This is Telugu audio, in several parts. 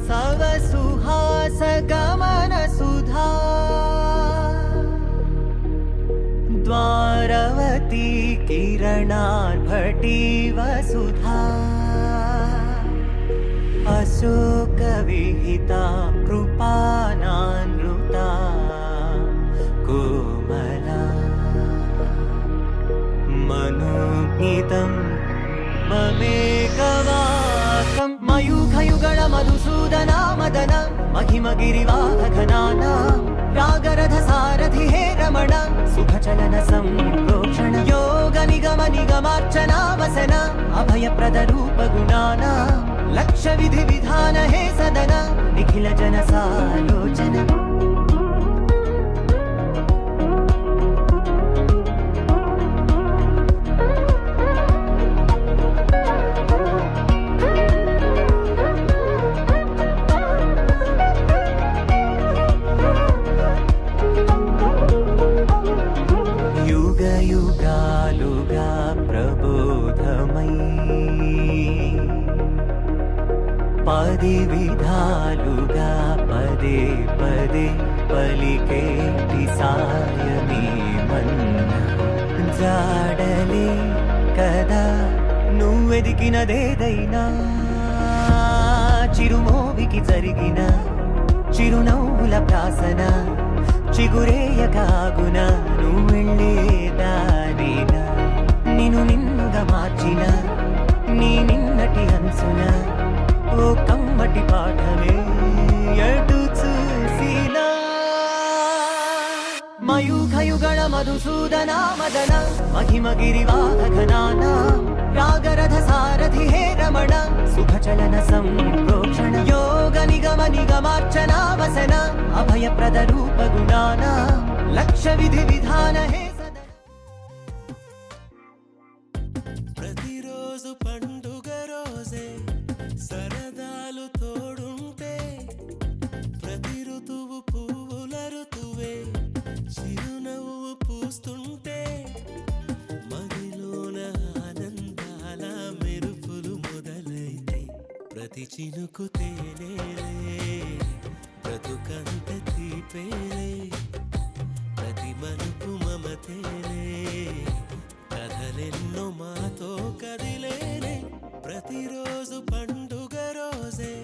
सव सुहास गमन सुधा द्वारवती किरणार्भटी वसुधा अशोक विहिता कृपानानृता कोमला मनोज्ञितं ममेकवाकं मयूखयुगळ मधुसूदना मदन महिमगिरिवाहघनाना रागरथ सारथि हे रमण सुखचलन संप्रोक्षण योग निगम निगमार्चना वसन अभयप्रद रूप गुणाना लक्ष्य विधि विधान हे सदन निखिल जन सालोचन युग युगालुगा प्रबोधमयी पदि विधालुगा पदे पदे पलिकेटि सायमी मन्न जाडले कदा నువ్వెదికినదేదైనా చిరుమోవికి జరిగిన చిరునవ్వుల ప్రాసన చిగురేయకాగున నువ్వెళ్ళేదానేనా నిన్ను నిన్నుగా మార్చిన నీ నిన్నటి హంసున ఓ కమ్మటి పాఠమే ఎటు చూసినా మయూఖయుగళ మధుసూదనా మదన महिमगिरिवाहघनाना रागरथ सारथि हे रमण सुखचलन संप्रोक्षण योग निगम निगमार्चना वसन अभयप्रद रूप गुणाना लक्ष्य विधि विधान हे सदन प्रतिरोजु पंडुग रोजे सरदालु तोडुंटे प्रति ऋतुवु पुव्వుల ఋతువే చిరునవ్వు పూస్తుంటే మదిలోన ఆనందాల మెరుపులు మొదలైతే ప్రతి చినుకు తేనేలే బ్రతుకంత తీపేలే ప్రతి మలుపు మమతేలే కథలెన్నో మాతో కదిలేలే ప్రతిరోజు పండుగ రోజే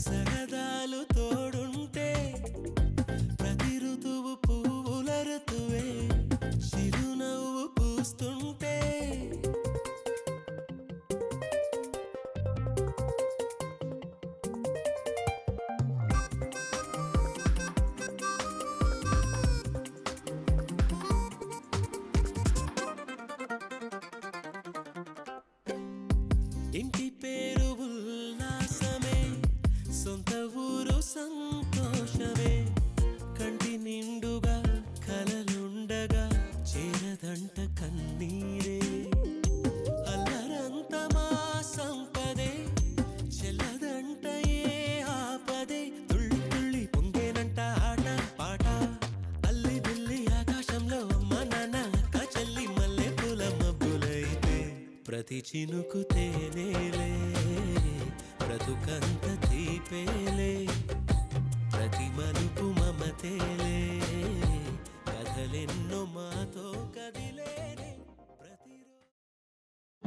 సరదాలు తోడుంటే ప్రతి ఋతువు పువ్వుల ఋతువే చిరునవ్వు పూస్తుంటే ఇంటి పేరు ఉల్లాసమే సొంత ఊరు సంతోషమే కంటి నిండుగా కలలుండగా చేరదంట కన్నీరే అల్లరంత మా సంపదే చెల్లదంట ఏ ఆపదే తుళ్ళి తుళ్ళి పొంగేనంట ఆట పాట అల్లి బిల్లి ఆకాశంలో అమ్మ నాన్న అక్క చెల్లి మల్లె పూల మబ్బులైతే ప్రతి చినుకు తేనేలే బ్రతుకంత తీపేలే ప్రతి మలుపు మమతేలే కథలెన్నో మాతో కదిలేనే ప్రతిరోజు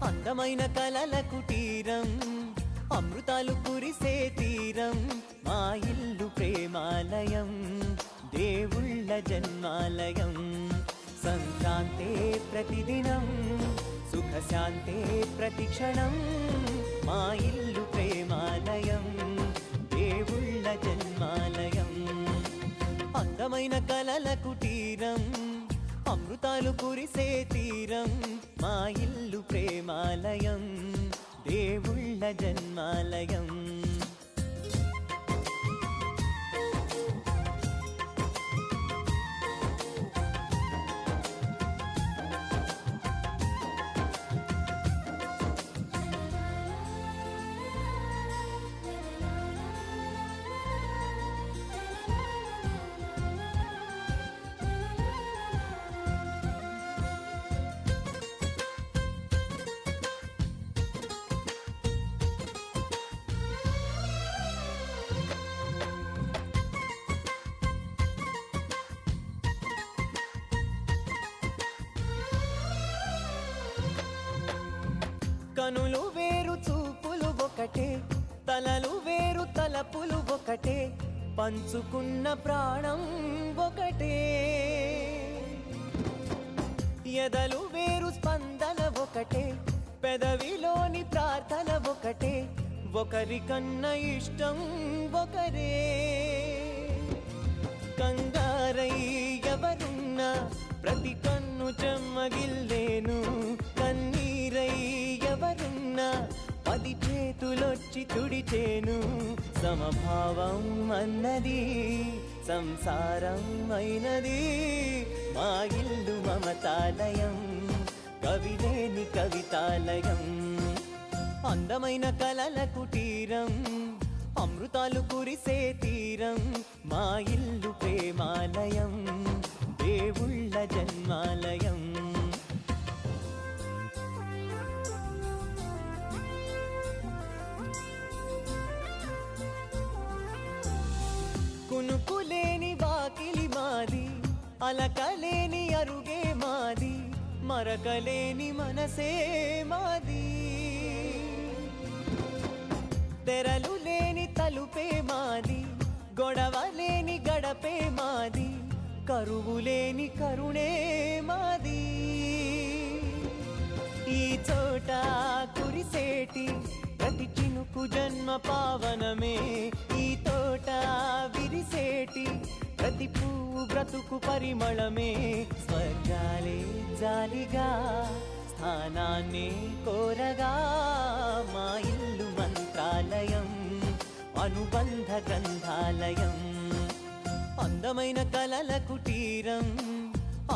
అందమైన కలల కుటీరం, అమృతాలు కురిసే తీరం, మా ఇల్లు ప్రేమాలయం, దేవుళ్ళ జన్మాలయం. సంక్రాంతే ప్రతిదినం, సుఖశాంతే ప్రతిక్షణం, మా ఇల్లు ప్రేమాలయం, దేవుళ్ళ జన్మాలయం. అందమైన కలల కుటీరం, అమృతాలు కురిసే తీరం, మా ఇల్లు ప్రేమాలయం, దేవుళ్ళ జన్మాలయం. కనులు వేరు చూపులు ఒకటే, తలలు వేరు తలపులు ఒకటే, పంచుకున్న ప్రాణం ఒకటే. ఎదలు వేరు స్పందన ఒకటే, పెదవిలోని ప్రార్థన ఒకటే, ఒకరికన్నా ఇష్టం ఒకరే. కంగారై ఎవరున్నా ప్రతి కన్ను చెమ్మగిల్లేను, కన్నీరై ఎవరున్నా 10 చేతులొచ్చి తుడిచేను. సమభావం అన్నది సంసారం అయినది, మా ఇల్లు మమతాలయం, కవిలేని కవితాలయం. అందమైన కలల కుటీరం, అమృతాలు కురిసే తీరం, మా ఇల్లు ప్రేమాలయం, దేవుళ్ళ జన్మాలయం. కునుకులేని వాకిలి మాది, అలకలేని అరుగే మాది, మరకలేని మనసే మాది. తెరలు లేని తలుపే మాది, గొడవ లేని గడపే మాది, కరువు లేని కరుణే మాది. ఈ చోట కురిసేటి ప్రతి చినుకు జన్మ పావనమే, ఈ తోట విరిసేటి ప్రతి పువ్వు బ్రతుకు పరిమళమే. స్వర్గాలే జాలిగా స్థానాన్ని కోరగా, మా ఇల్లు మంత్రాలయం, అనుబంధ గ్రంథాలయం. అందమైన కలల కుటీరం,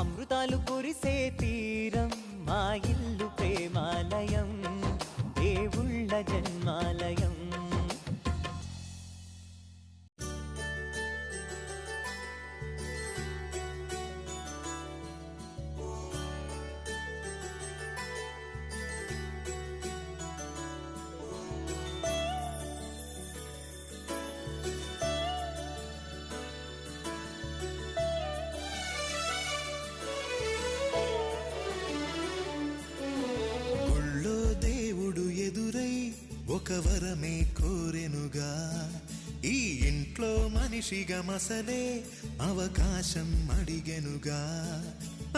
అమృతాలు కురిసే తీరం, మా ఇల్లు ప్రేమాలయం, దేవుళ్ళ జన్మాలయం. వరమే కోరెనుగా. ఈ ఇంట్లో మనిషిగా మసలే అవకాశం అడిగెనుగా.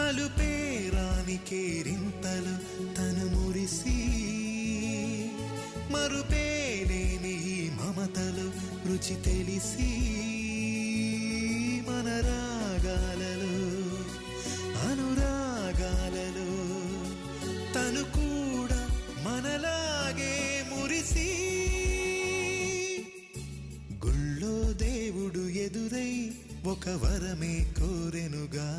అలుపేరాని కేరింతలు తను మురిసి, మరుపేలేని ఈ మమతలు రుచి తెలిసి, మన రాగాలలో అనురాగాలలో తను కూడా మనలాగే మురిసి. గుళ్ళో దేవుడు ఎదురై ఒక వరమే కోరెనుగా.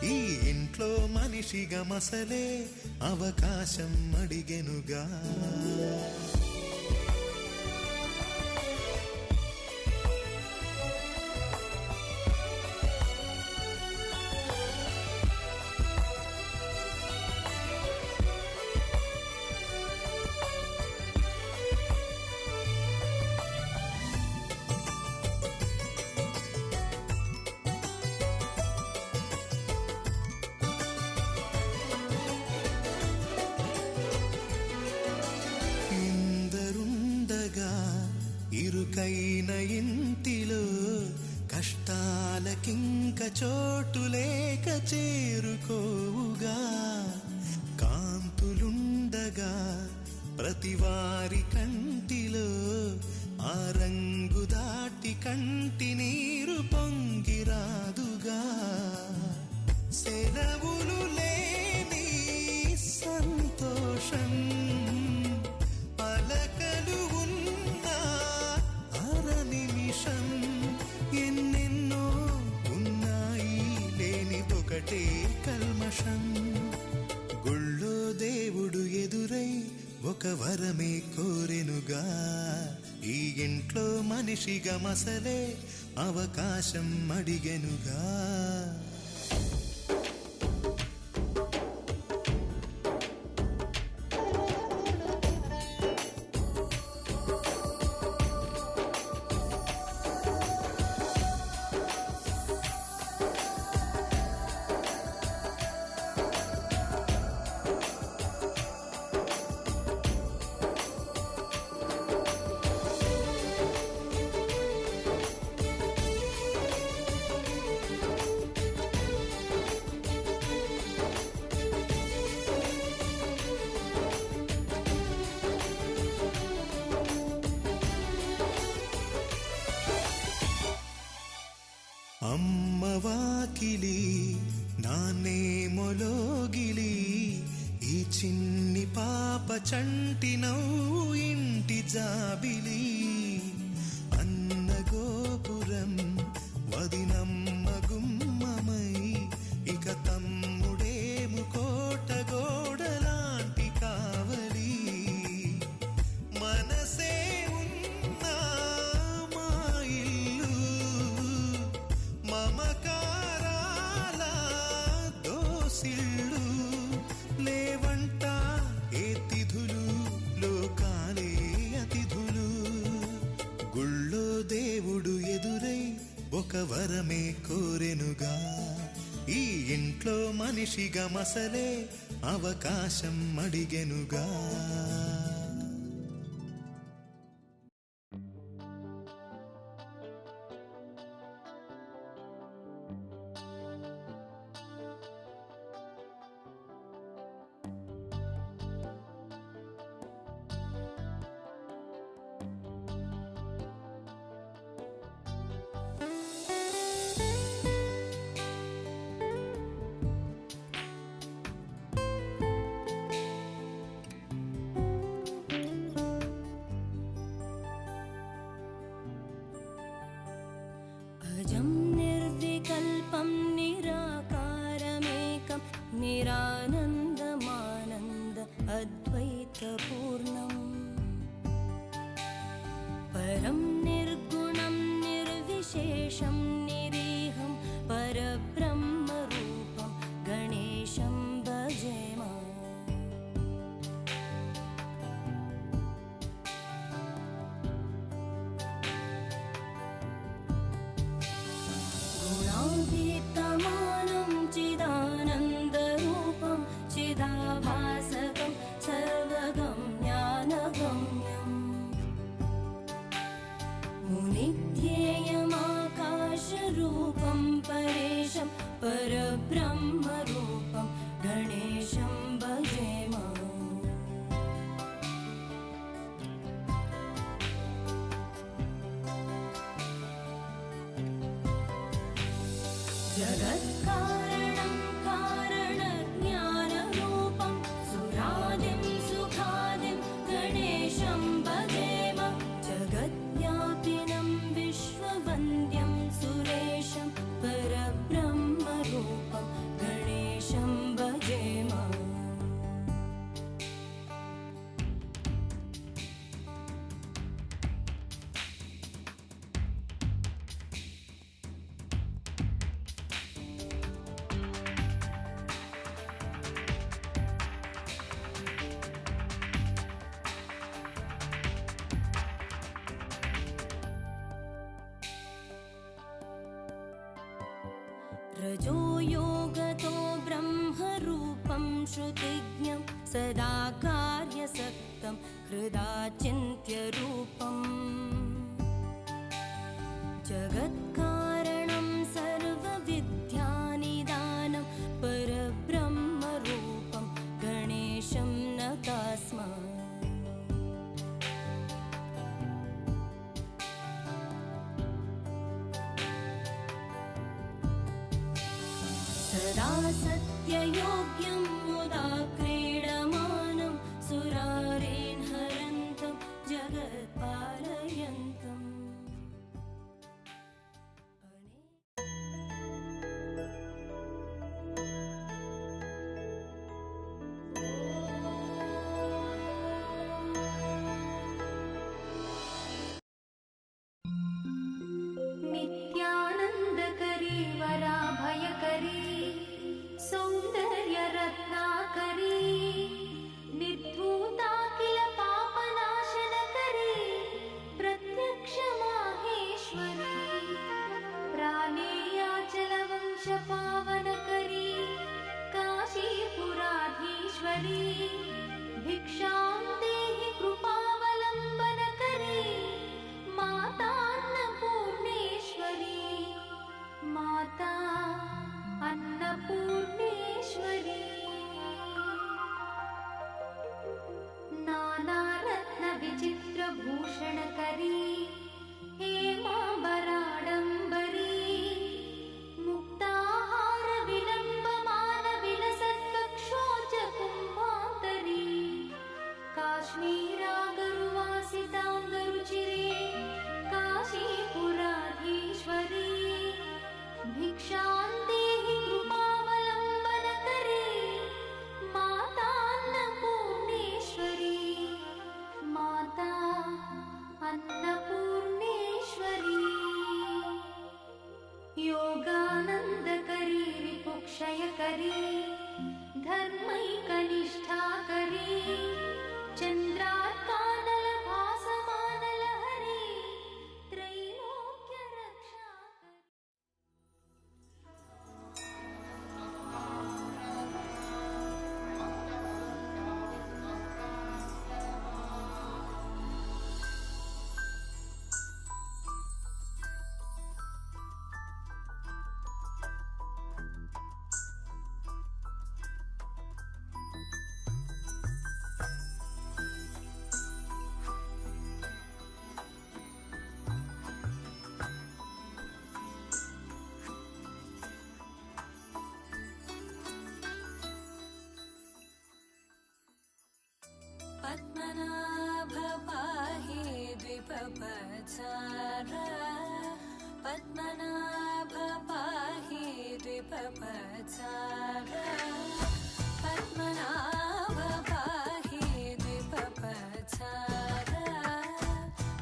ఈ ఇంట్లో మనిషిగా మసలే అవకాశం అడిగెనుగా. ఇరుకైన ఇంటిలో కష్టాలకింక చోటు లేక చేరుకోవుగా. కాంతులుండగా ప్రతివారి కంటిలో ఆ రంగు దాటి కంటి నీరు పొంగిరాదుగా. సెలవులు లేని సంతోషం ఎన్నెన్నో ఉన్నాయి లేనిదొకటే కల్మషం. గుళ్ళో దేవుడు ఎదురై ఒక వరమే కోరెనుగా. ఈ ఇంట్లో మనిషిగా మసలే అవకాశం అడిగెనుగా. అమ్మవాకిలి నాన్నే మొలోగిలి, ఈ చిన్ని పాప చంటి నవ్వు ఇంటి జాబిలి. అన్న గోపురం వదినమ్మ గుమ్మమై, ఇక తమ్ముడేము కోట గోడలాంటి కావలి. మనసే ఉన్నా మా ఇల్లు మమకారాల దోసిళ్ళు. లేవంట ఏ తిథులు లోకాలే అతిథులు. గుళ్ళో దేవుడు ఎదురై ఒక వరమే కోరెనుగా. ఈ ఇంట్లో మనిషిగా మసలే అవకాశం అడిగెనుగా. अजं निर्विकल्पं निराकारमेकं निरानन्दमानन्द अद्वैतपूर्णम् परं निर्गुणं निर्विशेषं निरीहं परब्रह्मरूपं गणेशं भजेम। गुणातीतमानं चिदानन्दरूपं चिदाभासकं सर्वगं ज्ञानगम्यम्। जगत्कारणं कारणज्ञानरूपं सुरादिं सुखादिं गणेशं भजेम जगद्व्यापिनं विश्ववन्द्यं सुरेशं परब्रह्मरूपं गणेशं भजेम रजो योगतो ब्रह्मरूपं श्रुतिज्ञं सदा कार्यसक्तं हृदा चिन्त्यरूपम् जगत्कारणं सर्वविद्यानिदानं परब्रह्मरूपं गणेशं नतास्म सदा सत्ययोग्यं मुदा क्रीडमानं सुरारेन् हरन्तं जगत्पालयन्तम् नित्यानन्दकरी वराभयकरी सौन्दर्यरत्नाकरी निर्धूताखिल पापनाशनकरी प्रत्यक्षमाहेश्वरी प्राणेयाचलवंशपावनकरी काशीपुराधीश्वरी भिक्षां देहि कृपावलम्बनकरी मातान्नपूर्णेश्वरी माता अन्नपूर्णेश्वरी नानारत्नविचित्रभूषणकरी हेमाम्बराडम्बरी मुक्ताहारविलम्बमानविलसत्कक्षोजकुम्भान्तरी काश्मीरागरुवासिताङ्गरुचिरे काशीपुराधीश्वरी भिक्षां देहि कृपावलम्बनकरी मातान्नपूर्णेश्वरी माता अन्नपूर्णेश्वरी योगानन्दकरी रिपुक्षयकरी धर्मैकनिष्ठाकरी चन्द्रार्कानलभासमानलहरी त्रैलोक्यरक्षाकरी पद्मनाभ पाहि द्विपपचार पद्मनाभ पाहि द्विपपचार पद्मनाभ पाहि द्विपपचार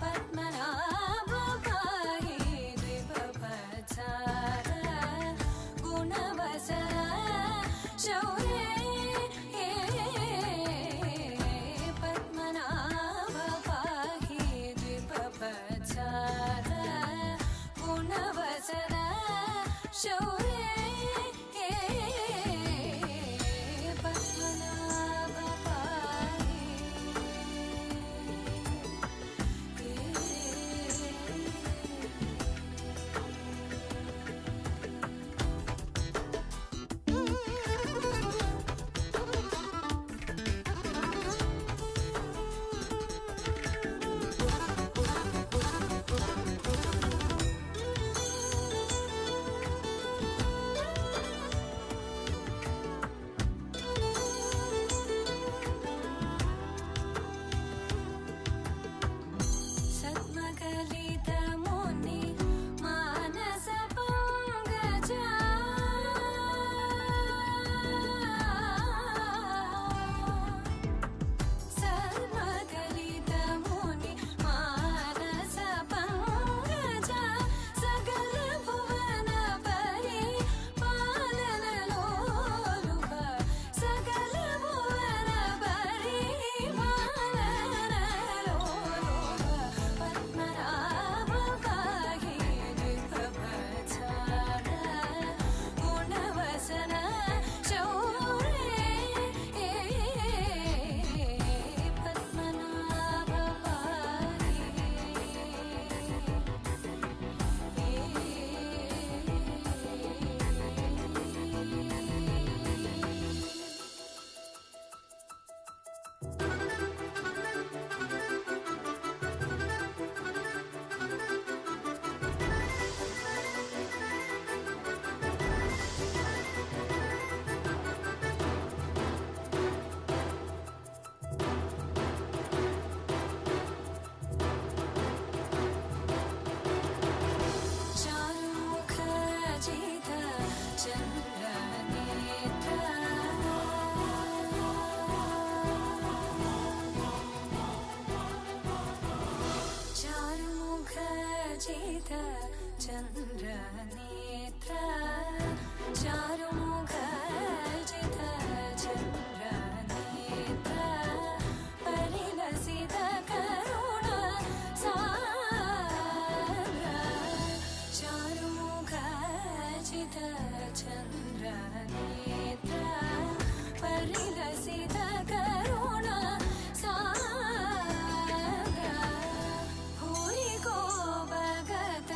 पद्मनाभ पाहि द्विपपचार गुणवचन शौर्ये नेत्र चारुमुखजित चन्द्र नेत्र परिलसित करुण सान्द्र चारुमुखजित चन्द्र नेत्र परिलसित करुण सान्द्र भूरि को भगत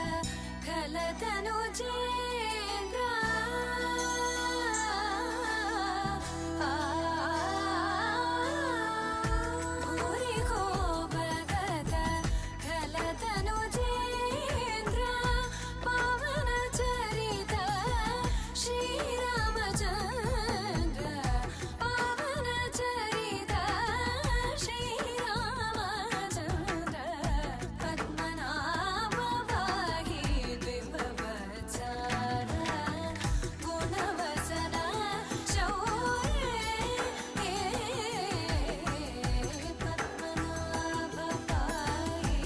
खलतनु चेन्द्र भूरि को भगत खलतनु चेन्द्र पावन चरित श्रीरामचन्द्र पावन चरित श्रीरामचन्द्र पद्मनाभ पाहि द्विभवचार गुणवसन शौर्ये पद्मनाभ पाहि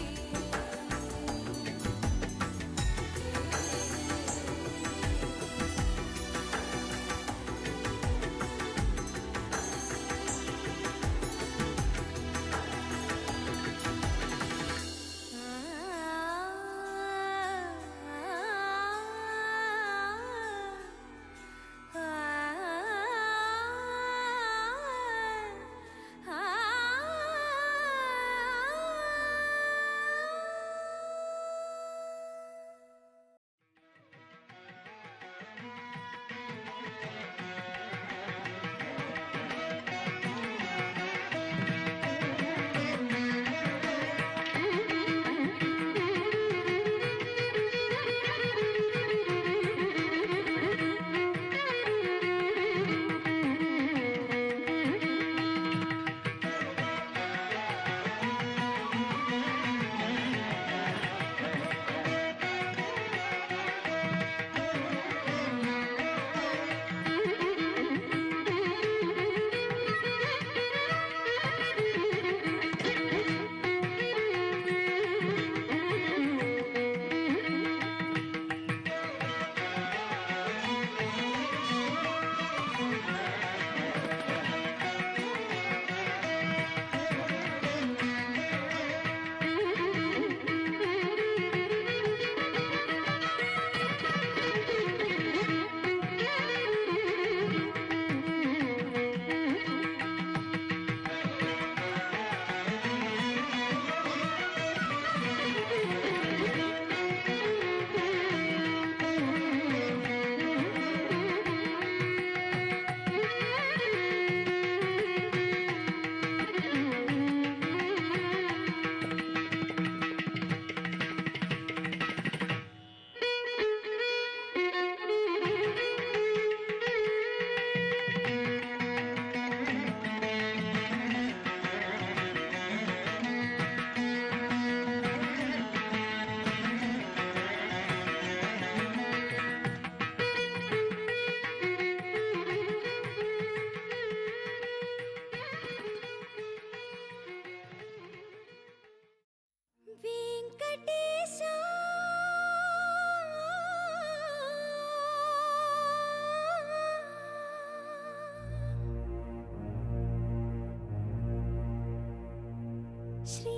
వెంకటేశా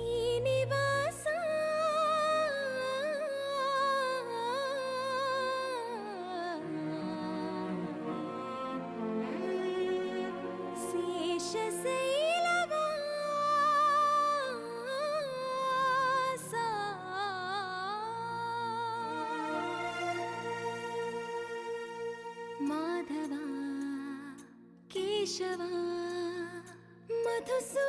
శ్రీనివాసా శేషశైలవాసా మాధవా కేశవా మధుసూదనా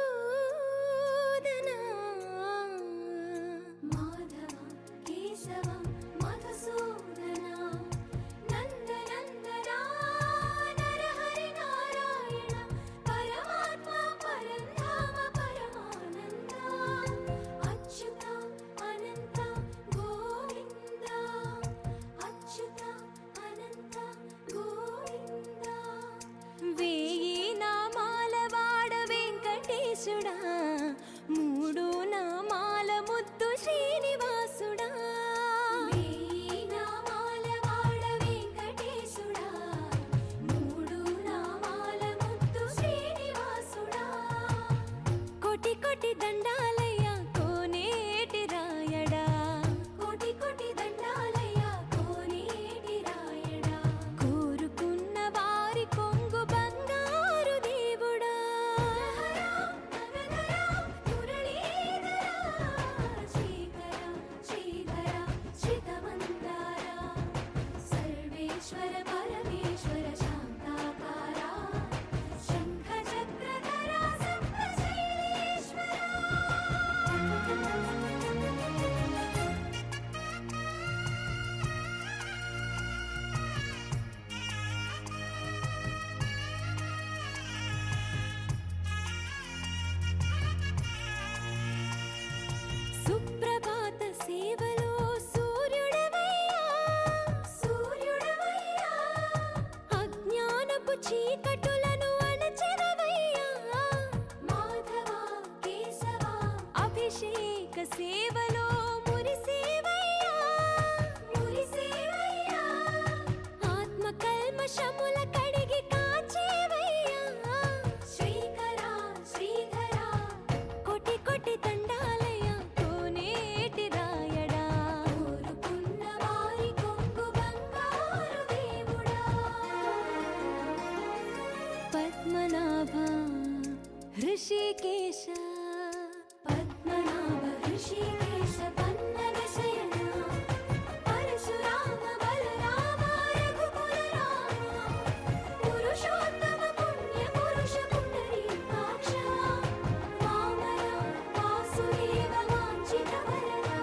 మాధవా కేశవా మధుసూదనా నందనందనా నరహరి నారాయణ పరమాత్మ పరంధామ పరమానంద అచ్యుత అనంత గోవింద అచ్యుత అనంత గోవింద వేయి నా అభిషేక సేవలో మురిసేవయ్యా మురిసేవయ్యా ఆత్మ కల్మషముల కడిగి కాచేవయ్యా శ్రీకరా శ్రీధరా కోటి కోటి దండాలయ్యా కోనేటి రాయడా కోరుకున్న వారి కొంగు బంగారు దేవుడా పద్మనాభ హృషికేశ పద్మనాభ హృషికేశ పన్నగ శయన పరశురామ బలరామ రఘుకుల రామ పురుషోత్తమ పుణ్య పురుష పుండరీకాక్ష వామన వాసుదేవ వాంఛిత వరదా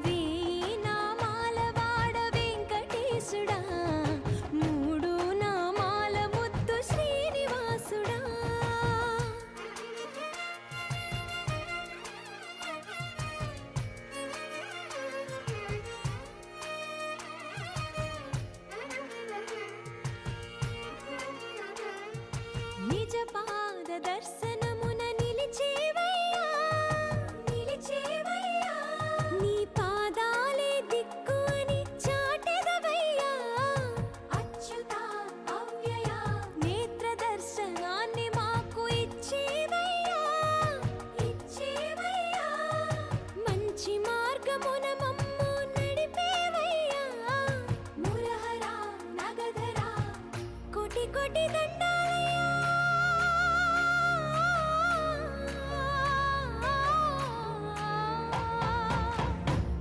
వేయి నామాల వాడ వెంకటేశుడా మూడు నామాల ముద్దు శ్రీనివాసుడా నిజ పాద దర్శనమున నిలిచేవయ్యా నిలిచేవయ్యా నీ పాదాలే దిక్కు అని చాటెదవయ్యా అచ్యుత అవ్యయ నేత్ర దర్శనాన్ని మాకు ఇచ్చేవయ్యా ఇచ్చేవయ్యా మంచి మార్గమున మమ్ము నడిపేవయ్యా మురహర నగధర కోటి కోటి దండాలయ్యా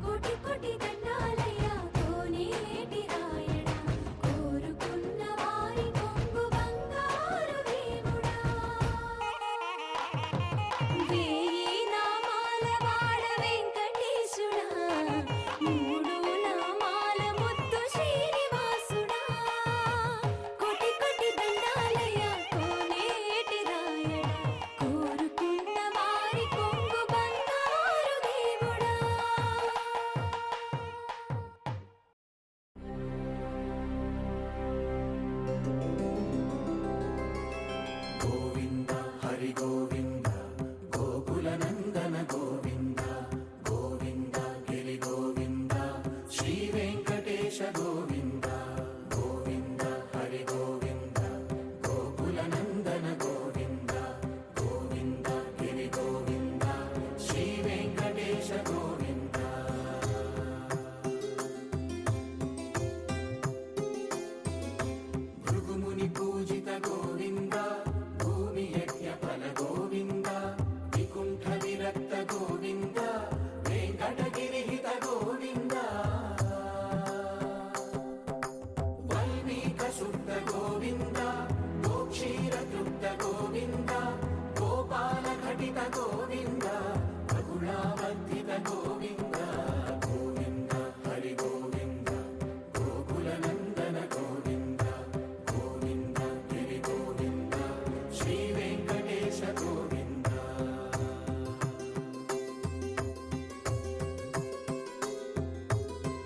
కోటి కోటి దండాలయ్యా కోనేటి రాయడా కోరుకున్న వారి కొంగు బంగారు దేవుడా వేయి నామాల వాడ వెంకటేశుడా మూడు నామాల ముద్దు శ్రీనివాసుడా కోటి కోటి దండాలయ్యా కోనేటి రాయడా కోరుకున్న వారి కొంగు బంగారు దేవుడా గోవింద హరి గోవింద గోకుల నందన గోవింద గోవింద గిరి గోవింద శ్రీ వెంకటేశ గోవింద గోవింద హరి గోవింద గోకుల నందన గోవింద గోవింద గిరి గోవింద శ్రీ వెంకటేశ గోవింద భృగుముని పూజిత గోవింద భూమి యజ్ఞ ఫల గోవింద వికుంఠ విరక్త గోవింద వెంకటగిరిహిత గోవింద వల్మీక శుద్ధ గోవింద గోక్షీర తృప్త గోవింద గోపాల ఘటిత గోవింద బహుళావర్ధిత గోవింద గోవింద హరి గోవింద గోకుల నందన గోవింద గోవింద గిరి గోవింద శ్రీ వెంకటేశ గోవింద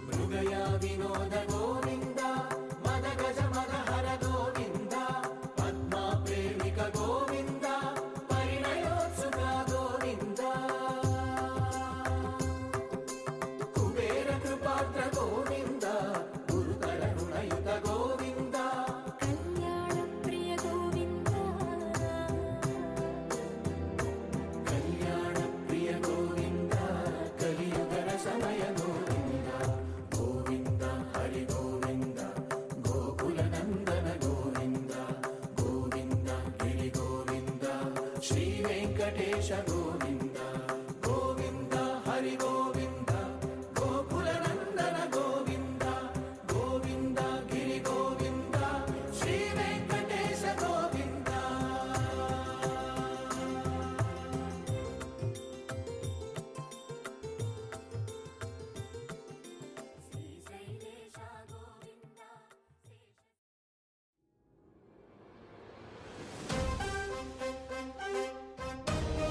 మృగయా వినోద గోవింద మద గజ మద హర గోవింద పద్మా ప్రేమిక గోవింద పరిణయోత్సుక గోవింద కుబేర కృపాత్ర గోవింద గురుతర రుణయుత గోవింద కళ్యాణ ప్రియ గోవింద కళ్యాణ ప్రియ గోవింద కలియుగర సమయ గోవింద గోవింద హరి గోవింద గోకుల నందన గోవింద గోవింద గిరి గోవింద శ్రీ వెంకటేశ గోవింద గోవింద హరి గోవింద గోకుల నందన గోవింద గోవింద గిరి గోవింద శ్రీ వెంకటేశ గోవింద శ్రీశైలేశ గోవింద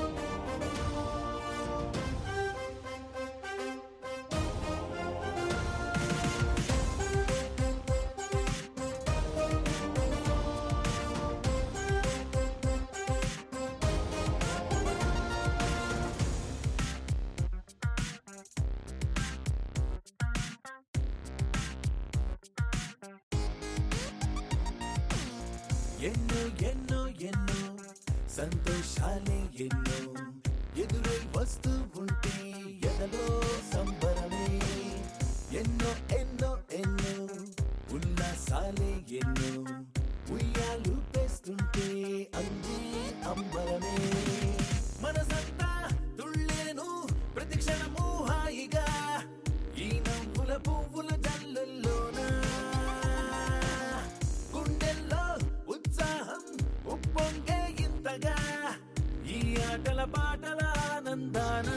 శేష ఎన్నో ఎన్నో ఎన్నో సంతోషాలే ఎన్నో ఎదురై వస్తూ ఉంటే ఎదలో సంబరమే ఎన్నో ఎన్నో ఎన్నో ఉల్లాసాలే ఎన్నో ఉయ్యాలు పేస్తుంటే అందే అంబరమే మనసంతా తుళ్ళేను ప్రతి క్షణము హాయిగా ఈ నవ్వుల పువ్వుల జల్లుల్లోనా గుండెల్లో ఉత్సాహం ఉప్పొంగే ఇంతగా ఈ ఆటల పాటల ఆనందాన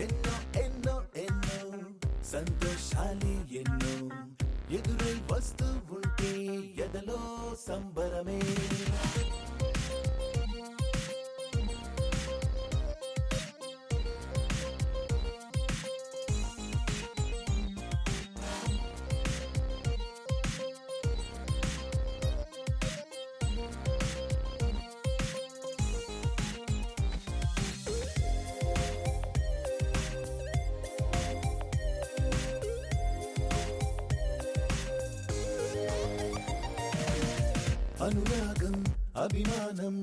ఎన్నో ఎన్నో ఎన్నో సంతోషాలే ఎన్నో ఎదురై వస్తూ ఉంటే ఎదలో సంబరమే అనురాగం అభిమానం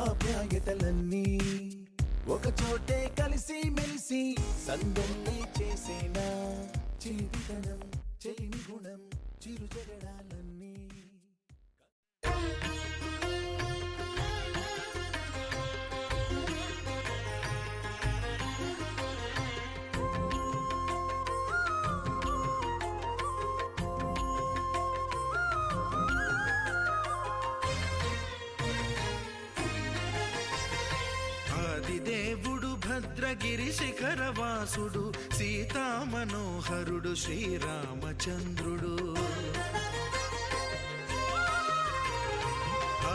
ఆప్యాయతలన్నీ ఒక చోటే కలిసి మెలిసి సందల్లే చేసేనా చిలిపితనం చెలిమి గుణం చిరు జగడాలన్నీ ఆదిదేవుడు భద్రగిరి శిఖరవాసుడు సీతామనోహరుడు శ్రీరామచంద్రుడు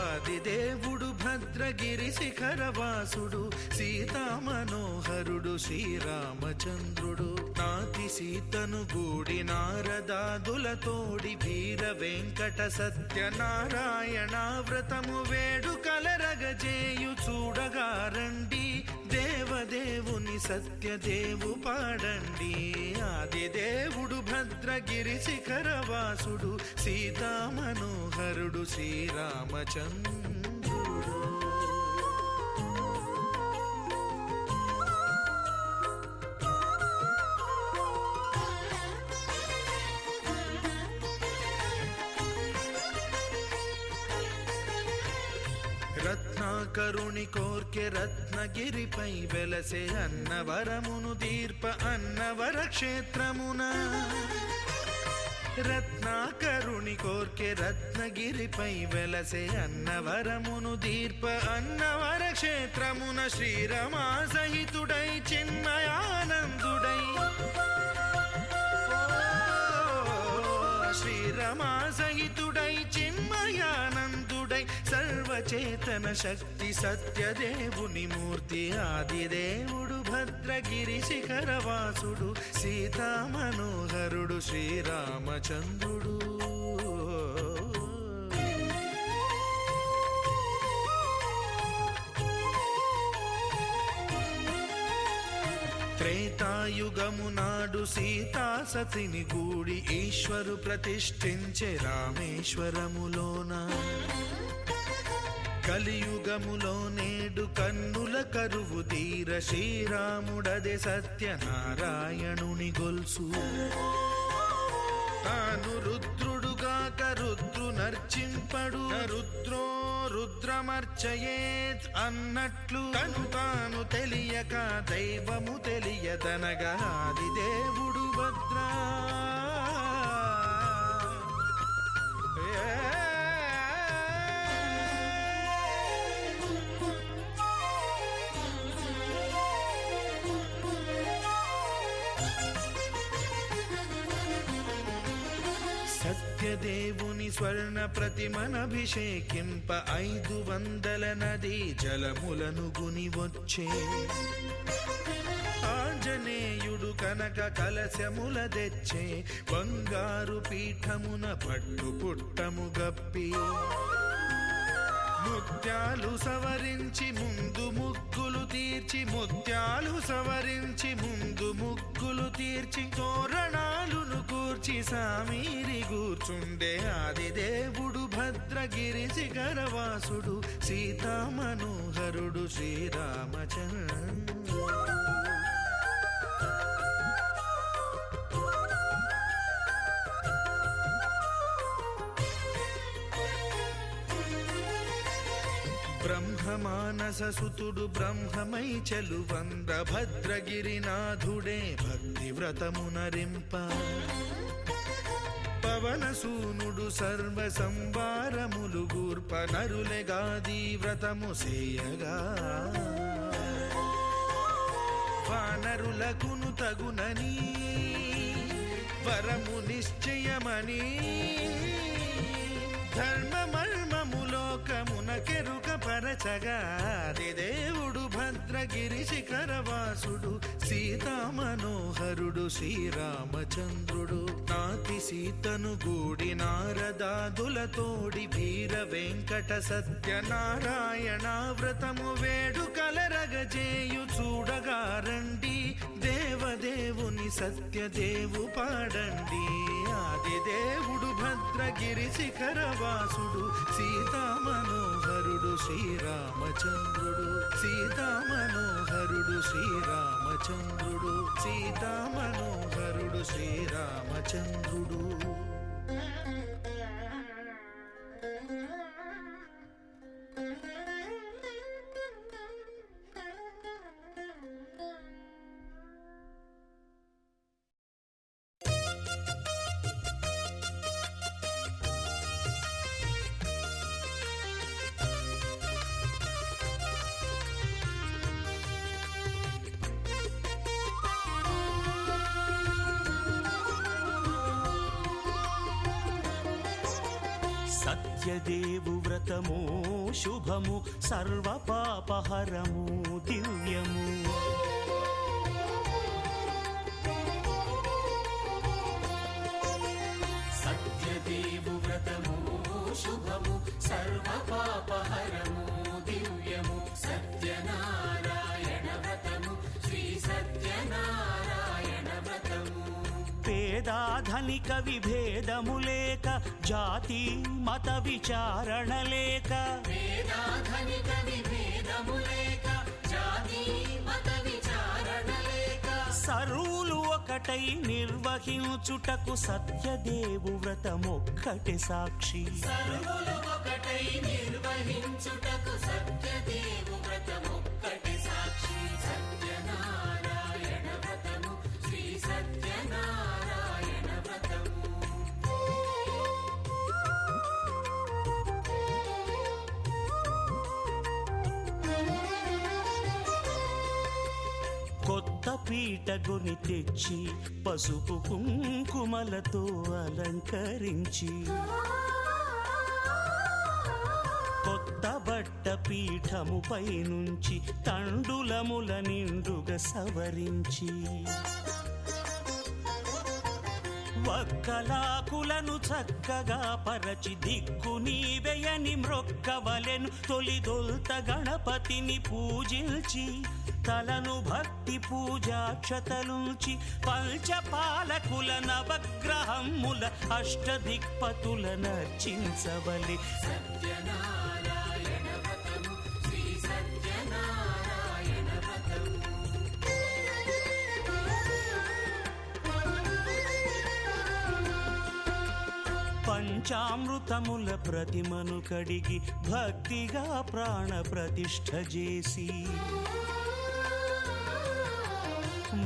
ఆదిదేవుడు భద్రగిరి శిఖరవాసుడు సీతామనోహరుడు శ్రీరామచంద్రుడు నాతి సీతను గూడి నారదాదులతోడి వీర వెంకట సత్యనారాయణ వ్రతము వేడుకలరగజేయు చూడగారండి దేవదేవుని సత్యదేవు పాడండి ఆదిదేవుడు భద్రగిరి శిఖరవాసుడు సీతామనోహరుడు శ్రీరామచంద్రుడు రత్నాకరుని కోర్కె రత్నగిరిపై వెలసే అన్నవరమును దీర్ప అన్నవర క్షేత్రమున రత్నాకరుని కోర్కె రత్నగిరిపై వెలసే అన్నవరమును దీర్ప అన్నవర క్షేత్రమున శ్రీరమా సహితుడై చిన్మయానందుడై శ్రీరమా సహితుడై చిన్మయానందుడై సర్వచేతన శక్తి సత్యదేవుని మూర్తి ఆదిదేవుడు భద్రగిరి శిఖరవాసుడు సీతామనోహరుడు శ్రీరామచంద్రుడు త్రేతాయుగము నాడు సీతా సతిని గూడి ఈశ్వరు ప్రతిష్ఠించే రామేశ్వరములోన కలియుగములో నేడు కన్నుల కరువు తీర శ్రీరాముడదే సత్యనారాయణుని గొల్సు తాను రుద్రుడుగాక రుద్రు నర్చింపడు రుద్రో రుద్రమర్చయేత్ అన్నట్లు తను తాను తెలియక దైవము తెలియదనగా ఆదిదేవుడు భద్రా సత్యదేవుని స్వర్ణ ప్రతిమనభిషేకింప 500 నదీ జలములను గుని వచ్చే ఆ ఆంజనేయుడు కనక కలశముల తెచ్చే బంగారు పీఠమున పట్టు పుట్టము గప్పి ముత్యాలు సవరించి ముందు ముగ్గులు తీర్చి ముత్యాలు సవరించి ముందు ముగ్గులు తీర్చి తోరణాలును కూర్చి సామీరి కూర్చుండే ఆదిదేవుడు భద్రగిరి శిఖరవాసుడు సీతామనోహరుడు శ్రీరామచంద్రుడు. బ్రహ్మమానససుతుడు బ్రహ్మమై చెలువంద్ర భద్రగిరినాథుడే భక్తి వ్రతమునరింప పవనసూనుడు సర్వ సంవారములు గూర్ప నరులెగాది వ్రతము సేయగా వానరులకును తగునని వరము నిశ్చయమని ధర్మమర్మములోకమునకెరుక పరచగా దేవుడు భద్రగిరి శిఖరవాసుడు సీతామనోహరుడు శ్రీరామచంద్రుడు. నాతి సీతను గూడి నారదాదులతోడి వీర వెంకట సత్యనారాయణ వ్రతము వేడుకలరగజేయు చూడగా రండి దేవదేవుని సత్యదేవు పాడండి. ఆదిదేవుడు భద్రగిరి శిఖరవాసుడు సీతామనోహరుడు శ్రీరామచంద్రుడు. సీతామనోహరుడు శ్రీరామచంద్రుడు. సీతామనోహరుడు శ్రీరామచంద్రుడు. సత్యదేవు వ్రతము శుభము సర్వ పాపహరము దివ్యము. సత్యదేవు వ్రతము శుభము సర్వ పాపహరము దివ్యము. సత్యనారాయణ వ్రతము శ్రీ సత్యనారాయణ వ్రతము. పేదాధనిక విభేదము లేక జాతి మత విచారణ లేక పేదాధనిక విభేదము లేక జాతి మత విచారణ లేక సర్వులు ఒకటై నిర్వహించుటకు సత్యదేవు వ్రతమొక్కటి సాక్షి. సర్వులు ఒకటై నిర్వహించుటకు సత్యదేవు వ్రతమొక్కటి సాక్షి. సత్యనారాయణ వ్రతము శ్రీ సత్యనారాయణ వ్రతము. కొత్త పీటగుని తెచ్చి పసుపు కుంకుమలతో అలంకరించి కొత్త బట్ట పీఠముపై నుంచి తండులముల నిండుగా సవరించి వక్కలాకులను చక్కగా పరచి దిక్కు నీవెయని మ్రొక్కవలెను. తొలిదొల్త గణపతిని పూజించి తలను భక్తి పూజాక్షతలుంచి పంచపాలకుల నవగ్రహముల అష్టదిక్పతుల నర్చించవలె. సత్యనారాయణ వ్రతము శ్రీ సత్యనారాయణ వ్రతము. పంచామృతముల ప్రతిమను కడిగి భక్తిగా ప్రాణ ప్రతిష్ఠ చేసి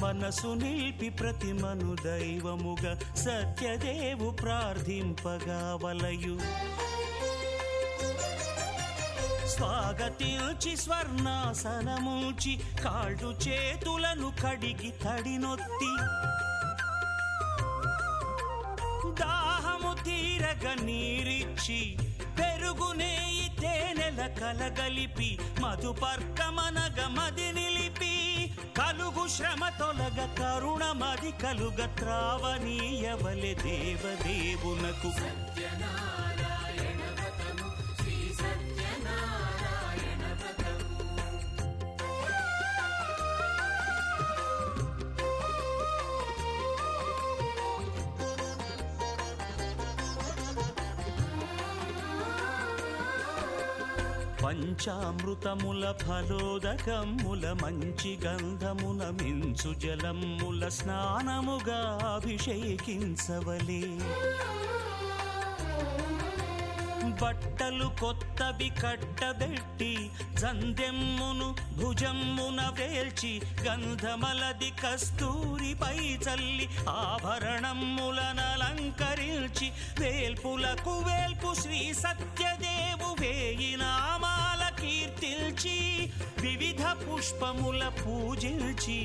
మనసు నిలిపి ప్రతిమను దైవముగా సత్యదేవు ప్రార్థింపగా వలయు. స్వాగతించి స్వర్ణాసనముంచి కాళ్ళు చేతులను కడిగి తడినొత్తి దాహము తీరగ నీరిచ్చి పెరుగు నెయ్యి తేనెల కలగలిపి మధుపర్కమనగ మది నిలిపి కలుగు శ్రమ తొలగ కరుణమది కలుగ త్రావనీయవలె దేవదేవునకు పంచామృతముల ఫలోదకముల మంచి గంధమున మించు జలముల స్నానముగా అభిషేకించవలే బట్టలు కొత్తవి కట్టబెట్టి జందెమ్మును భుజమ్మున వేల్చి గంధమలది కస్తూరిపై చల్లి ఆభరణములనలంకరించి వేల్పులకు వేల్పు శ్రీ సత్యదేవు వేయి నామాల కీర్తిల్చి వివిధ పుష్పముల పూజించి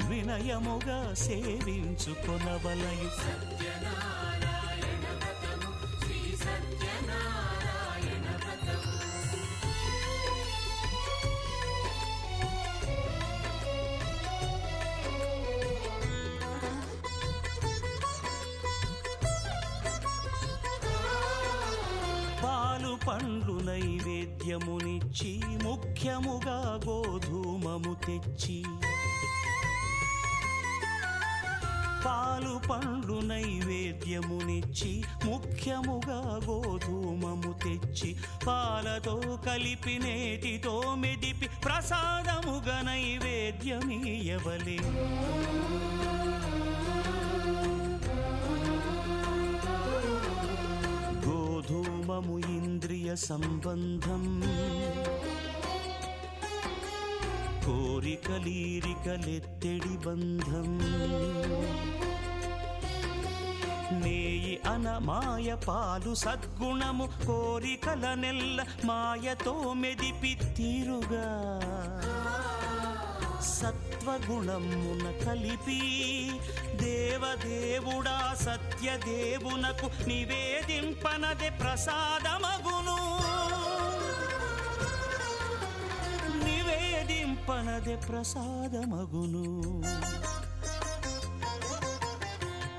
వినయముగా సేవించుకొనవలయు పాలు పండ్లు నైవేద్యమునిచ్చి ముఖ్యముగా గోధూమము తెచ్చి పాలు పండ్లు నైవేద్యమునిచ్చి ముఖ్యముగా గోధూమము తెచ్చి పాలతో కలిపి నేతితో మెదిపి ప్రసాదముగా నైవేద్యమీయవలే గోధూమము ఇంద్రియ సంబంధం కోరికలీరికలెత్తెడి బంధం నేయి అనమాయ పాలు సద్గుణము కోరికల నెల్ల మాయతో మెదిపి తీరుగా సత్వగుణమున కలిపి దేవదేవుడా సత్యదేవునకు నివేదింపనదే ప్రసాదమగును నివేదింపనదే ప్రసాదమగును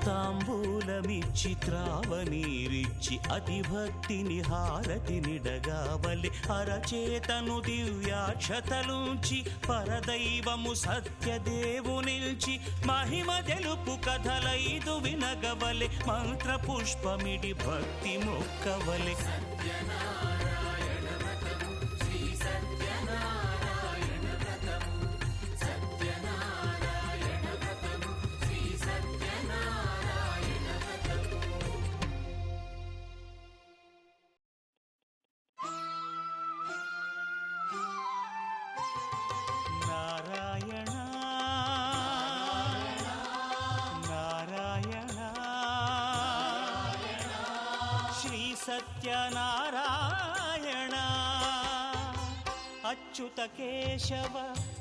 తాంబూలమిచ్చి త్రావనీరిచ్చి అతిభక్తిని హారతినిడగావలి అరచేతను దివ్యాక్షతలుంచి పరదైవము సత్యదేవునిల్చి మహిమ తెలుపు కథలైదు వినగవలె మంత్ర పుష్పమిడి భక్తి మొక్కవలె సత్యనారాయణ అచ్యుత కేశవ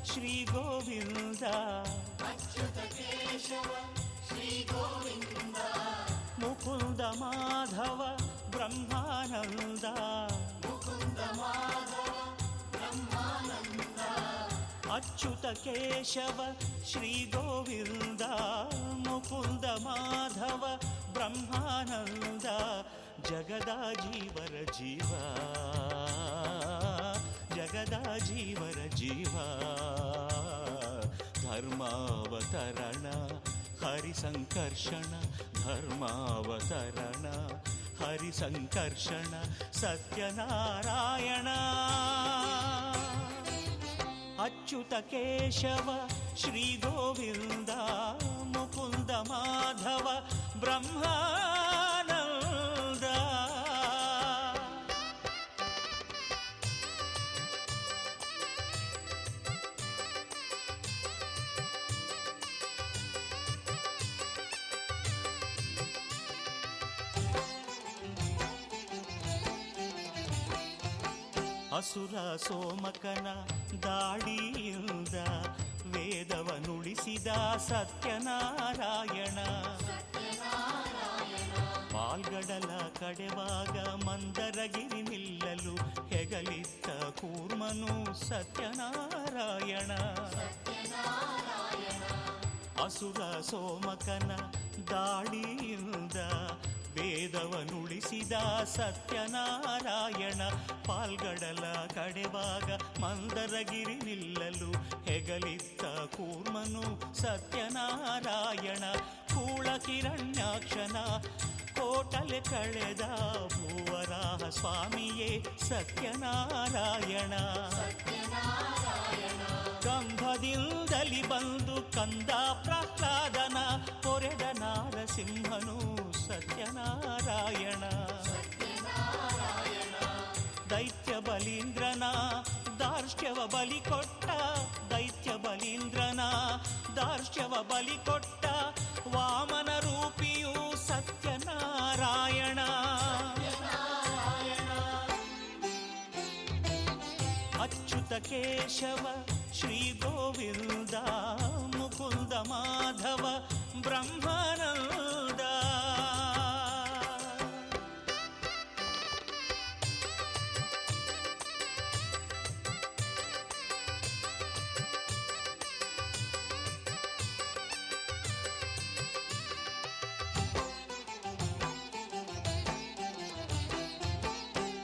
శ్రీ గోవింద ముకుంద మాధవ బ్రహ్మానంద అచ్యుత కేశవ శ్రీ గోవింద ముకుంద మాధవ బ్రహ్మానంద జగదా జీవర జీవా జగదా జీవర జీవా ధర్మావతరణ హరి సంకర్షణ ధర్మావతరణ హరి సంకర్షణ సత్యనారాయణ అచ్యుత కేశవ శ్రీ గోవింద ముకుంద మాధవ బ్రహ్మానంద ಅಸುರ ಸೋಮಕನ ದಾಳಿಯಿಂದ ವೇದವನುಳಿಸಿದ ಸತ್ಯನಾರಾಯಣ ಪಾಲ್ಗಡಲ ಕಡೆವಾಗ ಮಂದರಗಿರಿ ನಿಲ್ಲಲು ಹೆಗಲಿದ್ದ ಕೂರ್ಮ ಕೂರ್ಮನು ಸತ್ಯನಾರಾಯಣ ಅಸುರ ಸೋಮಕನ ದಾಳಿಯಿಂದ ವೇದವನುಳಿಸಿದ ಸತ್ಯನಾರಾಯಣ ಪಾಲ್ಗಡಲ ಕಡೆವಾಗ ಮಂದರಗಿರಿ ನಿಲ್ಲಲು ಹೆಗಲಿದ್ದ ಕೂರ್ಮನು ಸತ್ಯನಾರಾಯಣ ಕೂಳ ಕಿರಣ್ಯಾಕ್ಷನ ಕೋಟಲೆ ಕಳೆದ ಭೂವರಾಹ ಸ್ವಾಮಿಯೇ ಸತ್ಯನಾರಾಯಣ ಕಂಭದಿಂದಲಿ ಬಂದು ಕಂದ ಪ್ರಹ್ಲಾದನ ಪೊರೆದ ನಾರಸಿಂಹನು ಸತ್ಯನಾರಾಯಣ ದೈತ್ಯ ಬಲೀಂದ್ರನ ದಾರ್ಷ್ಟ್ಯವ ಬಲಿ ಕೊಟ್ಟ ದೈತ್ಯ ಬಲೀಂದ್ರನ ದಾರ್ಷ್ಟ್ಯವ ಬಲಿ ಕೊಟ್ಟ ವಾಮನ ರೂಪಿಯು ಸತ್ಯನಾರಾಯಣ ಅಚ್ಯುತ ಕೇಶವ ಶ್ರೀ ಗೋವಿಂದ ಮುಕುಂದ ಮಾಧವ ಬ್ರಹ್ಮಾನಂದ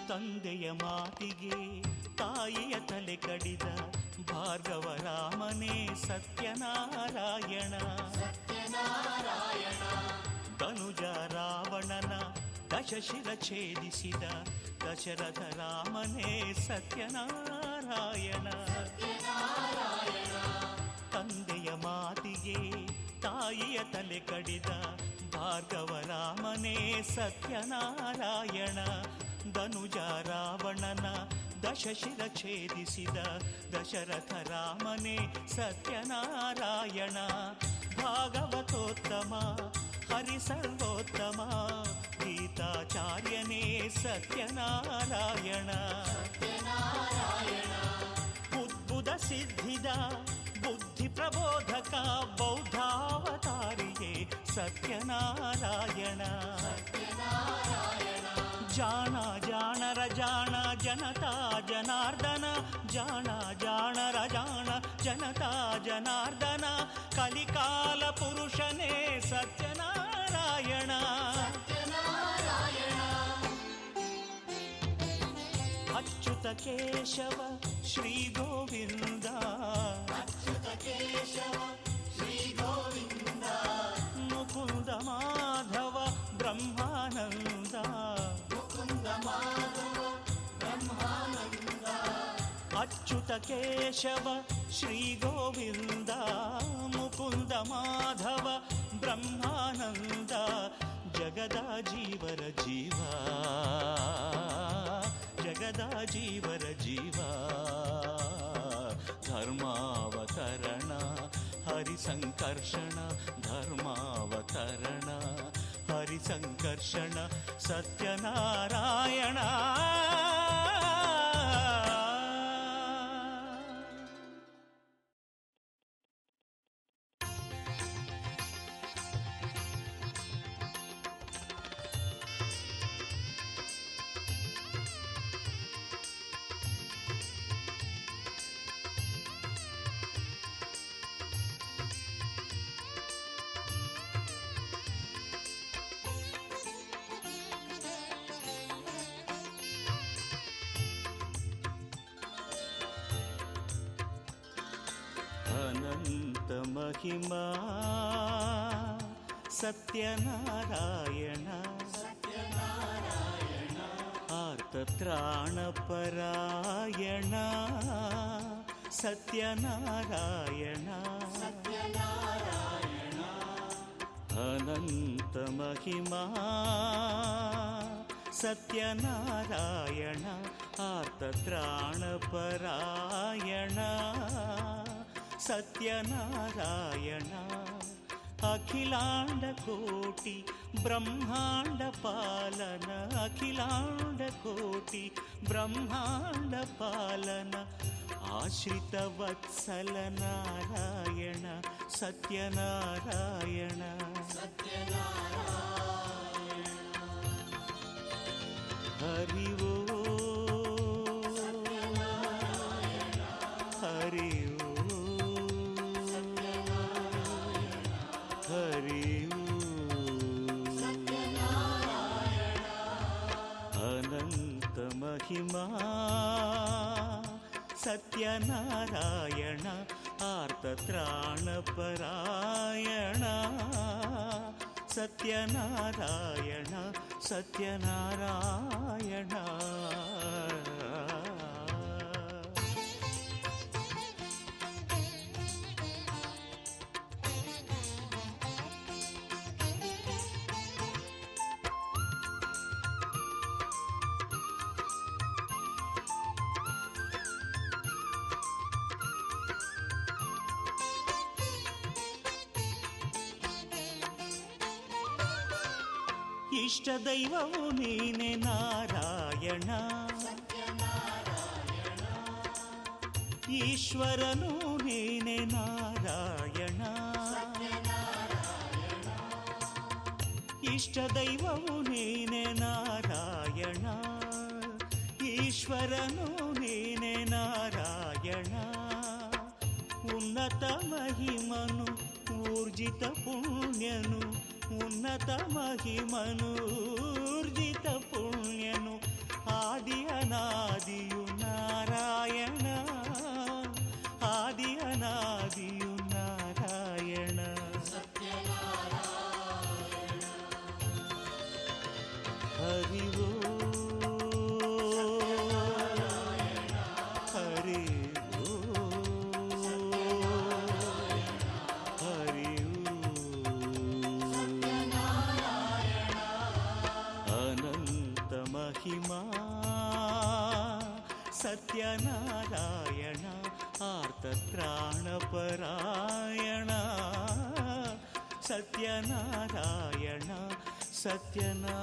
ತಂದೆಯ ಮಾತಿಗೆ ತಾಯಿಯ ತಲೆ ಕಡಿದ ಭಾರ್ಗವರಾಮನೇ ಸತ್ಯನಾರಾಯಣ ಧನುಜ ರಾವಣನ ದಶಶಿರ ಛೇದಿಸಿದ ದಶರಥ ರಾಮನೇ ಸತ್ಯನಾರಾಯಣ ತಂದೆಯ ಮಾತಿಗೆ ತಾಯಿಯ ತಲೆ ಕಡಿದ ಭಾರ್ಗವರಾಮನೇ ಸತ್ಯನಾರಾಯಣ ಧನುಜ ರಾವಣನ ದಶಶಿರ ಛೇದಿಸಿದ ದಶರಥ ರಾಮನೇ ಸತ್ಯನಾರಾಯಣ ಭಾಗವತೋತ್ತಮ ಹರಿಸರ್ವೋತ್ತಮ ಗೀತಾಚಾರ್ಯನೇ ಸತ್ಯನಾರಾಯಣ ಉದ್ಭುತ ಸಿದ್ಧಿದ ಬುದ್ಧಿ ಪ್ರಬೋಧಕ ಬೌದ್ಧಾವತಾರಿಯೇ ಸತ್ಯನಾರಾಯಣ ಜಾಣ ಜಾಣರ ಜಾಣ ಜನತಾ ಜನಾರ್ದನ ಜಾಣ ಜಾಣರ ಜಾಣ ಜನತಾ ಜನಾರ್ದನ ಕಲಿಕಾಲ ಪುರುಷನೇ ಸತ್ಯನಾರಾಯಣ ಅಚ್ಯುತ ಕೇಶವ ಶ್ರೀ ಗೋವಿಂದ ಮುಕುಂದ ಮಾಧವ ಬ್ರಹ್ಮಾನಂದ ಅಚ್ಯುತ ಕೇಶವ ಶ್ರೀ ಗೋವಿಂದ ಮುಕುಂದ ಮಾಧವ ಬ್ರಹ್ಮಾನಂದ ಜಗದ ಜೀವರ ಜೀವ ಜಗದ ಜೀವರ ಜೀವ ಧರ್ಮಾವತರಣ ಹರಿಸಂಕರ್ಷಣ ಧರ್ಮಾವತರಣ ಹರಿಸಂಕರ್ಷಣ ಸತ್ಯನಾರಾಯಣ ಅನಂತ ಮಹಿಮಾ ಸತ್ಯನಾರಾಯಣ ಆರ್ತತ್ರಾಣಪರಾಯಣ ಸತ್ಯನಾರಾಯಣ ಅನಂತ ಮಹಿಮಾ ಸತ್ಯನಾರಾಯಣ ಆರ್ತತ್ರಾಣಪರಾಯಣ ಸತ್ಯನಾರಾಯಣ ಅಖಿಲಾಂಡ ಕೋಟಿ ಬ್ರಹ್ಮಾಂಡ ಪಾಲನ ಅಖಿಲಾಂಡ ಕೋಟಿ ಬ್ರಹ್ಮಾಂಡ ಪಾಲನ ಆಶ್ರಿತ ವತ್ಸಲ ನಾರಾಯಣ ಸತ್ಯನಾರಾಯಣ ಹರಿ ಓಂ ಮಹಿಮಾ ಸತ್ಯನಾರಾಯಣ ಆರ್ತತ್ರಾಣಪರಾಯಣ ಸತ್ಯನಾರಾಯಣ ಸತ್ಯನಾರಾಯಣ. ಇಷ್ಟ ದೈವವು ನೀನೆ ನಾರಾಯಣ, ಈಶ್ವರನು ನೀನೆ ನಾರಾಯಣ. ಇಷ್ಟ ದೈವವು ನೀನೆ ನಾರಾಯಣ, ಈಶ್ವರನು ನೀನೆ ನಾರಾಯಣ. ಉನ್ನತ ಮಹಿಮನು ಊರ್ಜಿತ ಪುಣ್ಯನು, ಉನ್ನತ ಮಹಿಮನು ಊರ್ಜಿತ ಪುಣ್ಯನು, ಆದಿ ಅನಾದಿಯು ನಾರಾಯಣ, ಆದಿ ಅನಾದಿಯು ನಾರಾಯಣ. ಹರಿ ಓ ಹರಿ ಓ ಹರಿ ಅನಂತ ಮಹಿಮಾ ಸತ್ಯನಾರಾಯಣ ಆರ್ತತ್ರಾಣಪರಾಯಣ ಸತ್ಯನಾರಾಯಣ ಸತ್ಯನಾರಾಯಣ.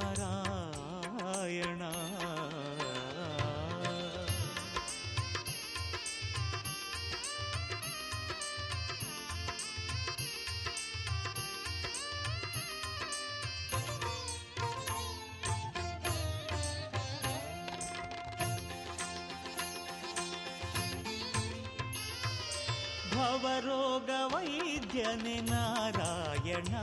ಭವರೋಗ ವೈದ್ಯನೆ ನಾರಾಯಣ,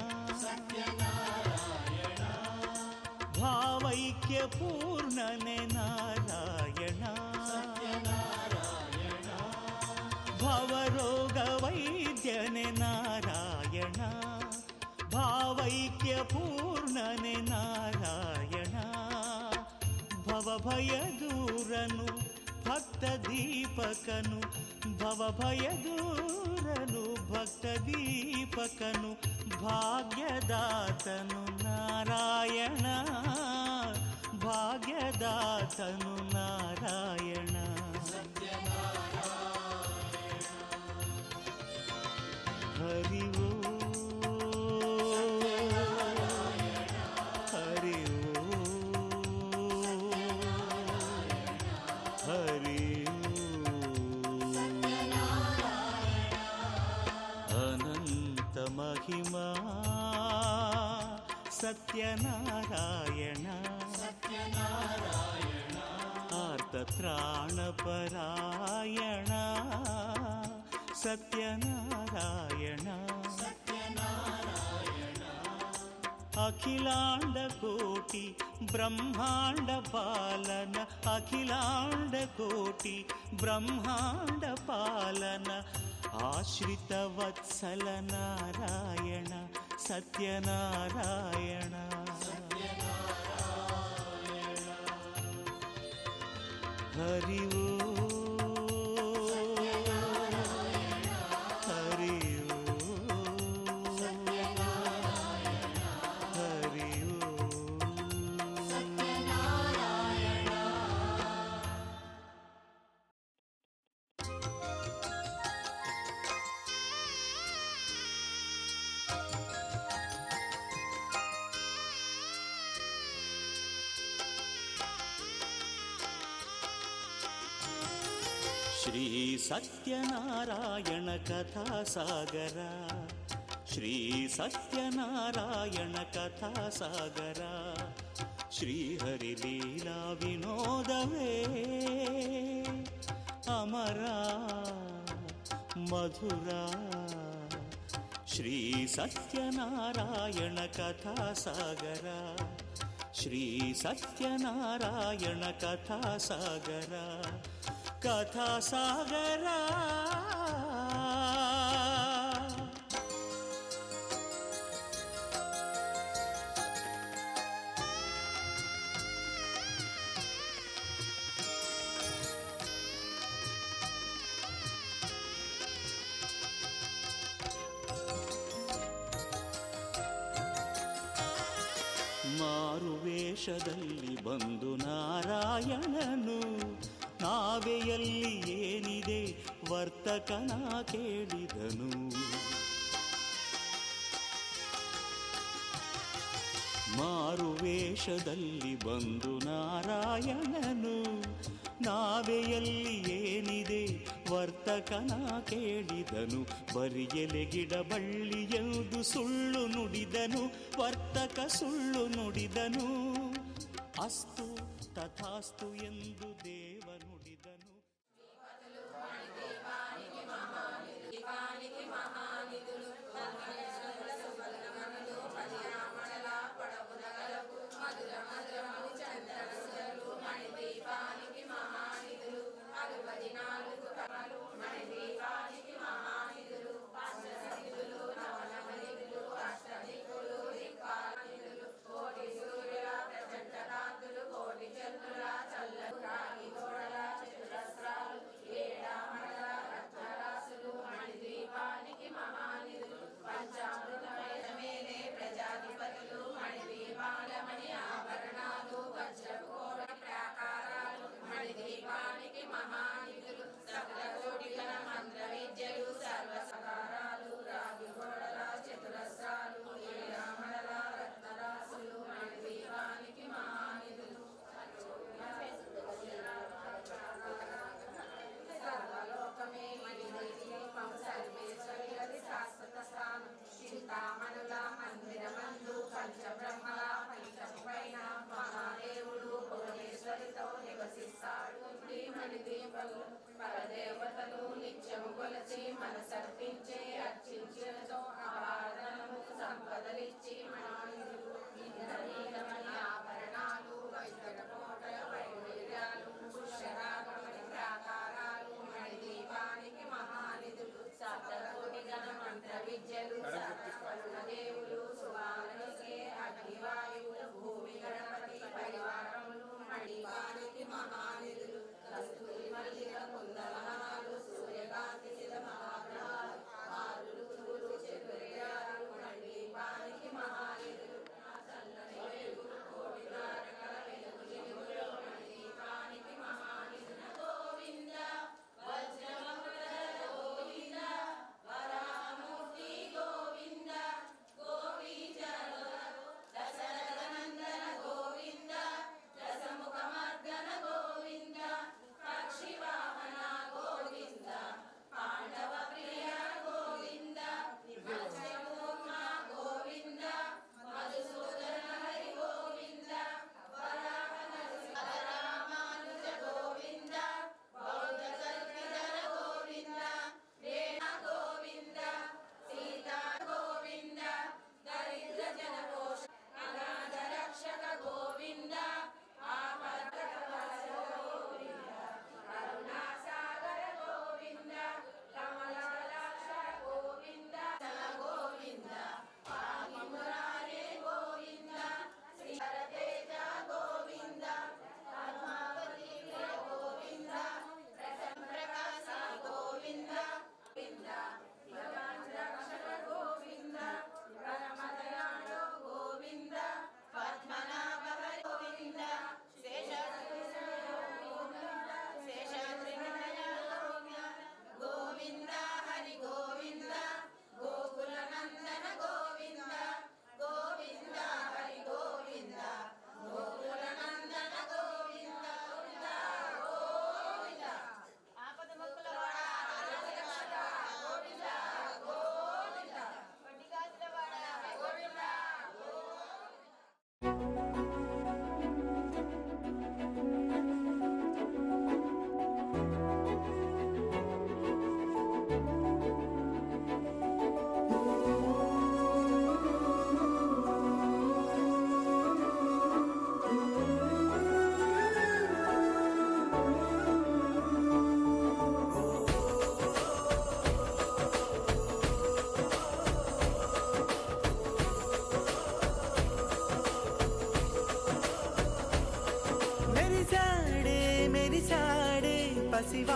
ಭಾವೈಕ್ಯ ಪೂರ್ಣನೆ ನಾರಾಯಣ, ಭವರೋಗ ವೈದ್ಯನೆ ನಾರಾಯಣ, ಭಾವೈಕ್ಯ ಪೂರ್ಣನೆ ನಾರಾಯಣ. ಭವಭಯ ದೂರನು ಭಕ್ತ ದೀಪಕನು, ಭವಭಯ ದೂರನು ಭಕ್ತ ದೀಪಕನು, ಭಾಗ್ಯದಾತನು ನಾರಾಯಣ, ಭಾಗ್ಯದಾತನು ನಾರಾಯಣ. ಹರಿ ಓ ಹರಿ ಓ ಹರಿ ಅನಂತ ಮಹಿಮಾ ಸತ್ಯನಾರಾಯಣ ಆರ್ತತ್ರಾಣಪರಾಯಣ ಸತ್ಯನಾರಾಯಣ. ಅಖಿಲಾಂಡ ಕೋಟಿ ಬ್ರಹ್ಮಾಂಡ ಪಾಲನ, ಅಖಿಲಾಂಡ ಕೋಟಿ ಬ್ರಹ್ಮಾಂಡ ಪಾಲನ, ಆಶ್ರಿತ ವತ್ಸಲ ನಾರಾಯಣ ಸತ್ಯನಾರಾಯಣ. ಹರಿ ಓ ಹರಿ ಓ ಹರಿ ಓ. ಶ್ರೀ ಸತ್ಯನಾರಾಯಣ ಕಥಾಸಾಗರ, ಶ್ರೀ ಸತ್ಯನಾರಾಯಣ ಕಥಾಸಾಗರ, ಶ್ರೀಹರಿ ಲೀಲಾ ವಿನೋದವೇ ಅಮರ ಮಧುರ. ಶ್ರೀ ಸತ್ಯನಾರಾಯಣ ಕಥಾಸಾಗರ, ಶ್ರೀ ಸತ್ಯನಾರಾಯಣ ಕಥಾಸಾಗರ ಕಥಾಸಾಗರ. ಮಾರುವೇಷದಲ್ಲಿ ಬಂದು ನಾರಾಯಣನು ನಾವೆಯಲ್ಲಿ ಏನಿದೆ ವರ್ತಕನ ಕೇಳಿದನು. ಮಾರುವೇಷದಲ್ಲಿ ಬಂದು ನಾರಾಯಣನು ನಾವೆಯಲ್ಲಿ ಏನಿದೆ ವರ್ತಕನ ಕೇಳಿದನು. ಬರಿಯಲೆ ಗಿಡ ಬಳ್ಳಿ ಎಂದು ಸುಳ್ಳು ನುಡಿದನು, ವರ್ತಕ ಸುಳ್ಳು ನುಡಿದನು. ಅಸ್ತು ತಥಾಸ್ತು ಎಂದು ದೇವ ನುಡಿದನು.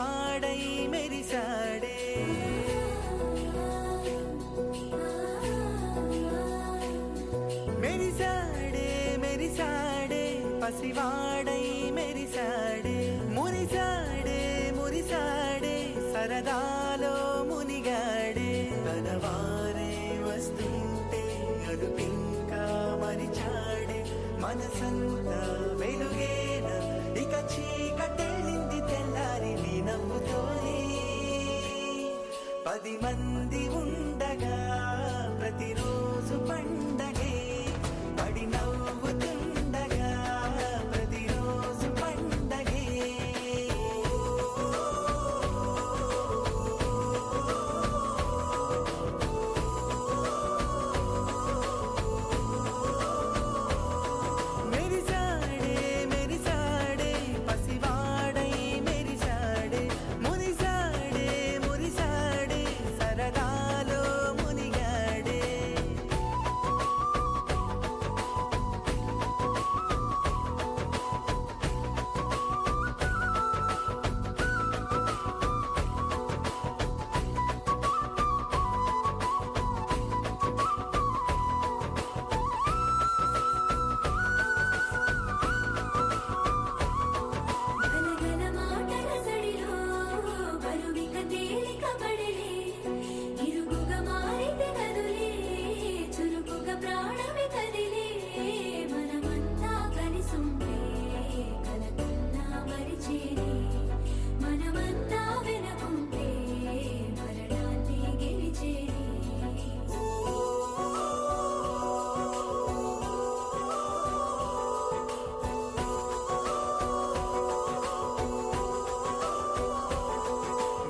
పసివాడై మెరిసాడే. మెరిసాడే మెరిసాడే పసివాడై మెరిసాడే. మురిసాడే మురిసాడే సరదాలో మునిగాడే. తన వారే వస్తుంటే అదుపింకా మరిచాడే. మనసంతా వెలుగేన ఇక చీకటెళ్ళింది తెల్లారి నీ నవ్వుతోనే. 10 మంది ఉండగా ప్రతిరోజు పండగే. పడి నవ్వుతుండగా ప్రతిరోజు పండగే. మెరిసాడే మెరిసాడే పసివాడై మెరిసాడే. మురిసాడే మురిసాడే సరదాలో మునిగాడే. గలగల మాటల సడిలో బరువిక తేలిక పడలే. ఇరుకుగా మారితే కదులే చురుకుగా ప్రాణమి కదిలే. మనమంతా కలిసుంటే కలకన్నా మరిచేనే. మనమంతా వెనకుంటే మరణాన్ని గెలిచేనే.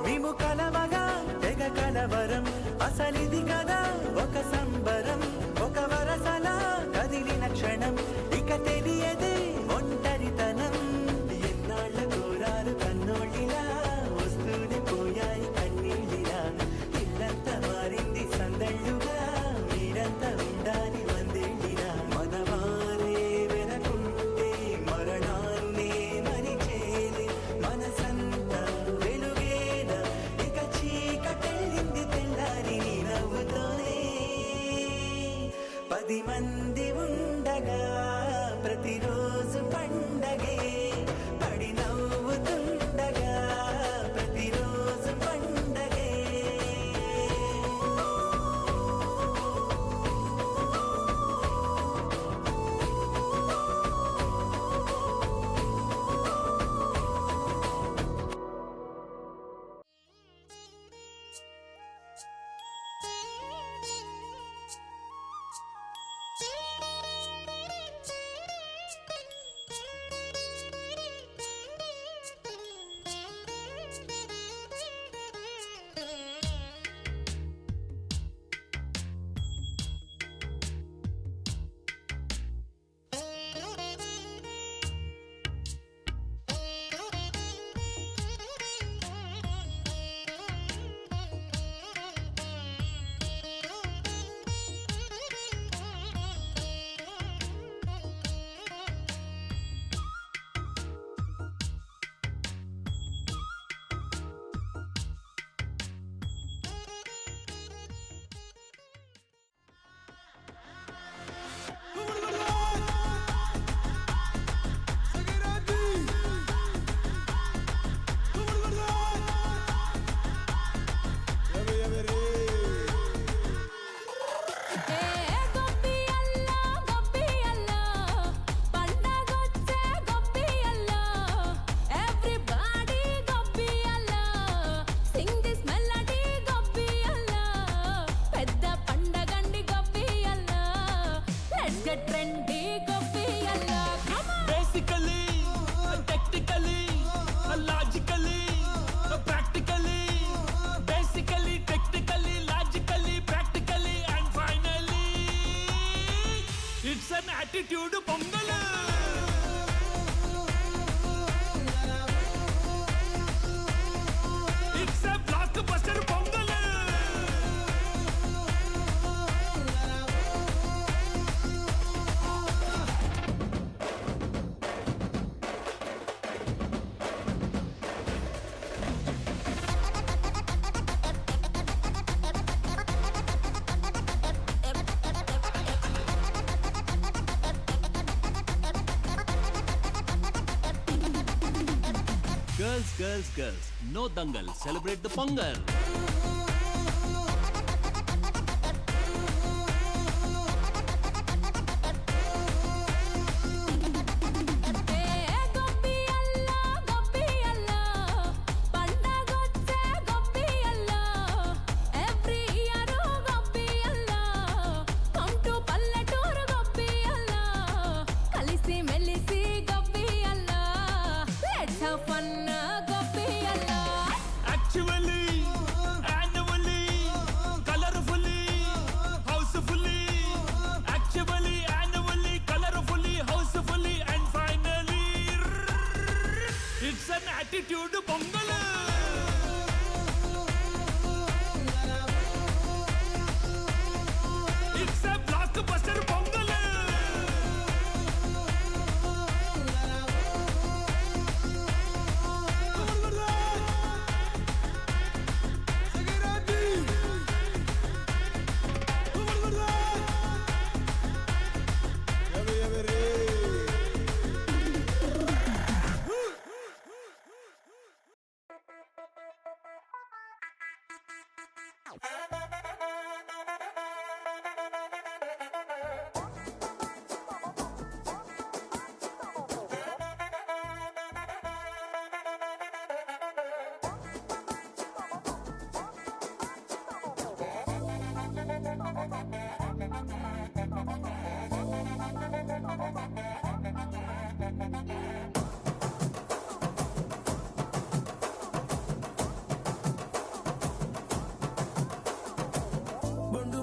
మేము కలవగా తెగ కలవరం. అసలిది కదా ఒక సంబరం. ఒక వరసలా కదిలిన క్షణం ఇక తెలియదే ఒంటరితనం. ఎన్నాళ్ళ కోరారు కన్నోళ్ళిలా వస్తూనే పోయాయి కన్నీళ్ళిలా. ఇల్లంతా మారింది సందళ్ళుగా మీరంతా ఉండాలి వందేళ్ళిలా. మనవారే వెనకుంటే మరణాన్నే మరిచేది. మనసంతా వెలుగేన ఇక చీకటెళ్ళింది తెల్లారి నీ నవ్వుతోనే. 10 మంది ఉండగా ప్రతిరోజు పండగే. పడి నవ్వుతుండగా ప్రతిరోజు పండగే. Attitude pongal it's a block buster pongal Girls, girls, girls. No dangal. Celebrate the Pongal. Attitude Pongal. It's a blockbuster Pongal.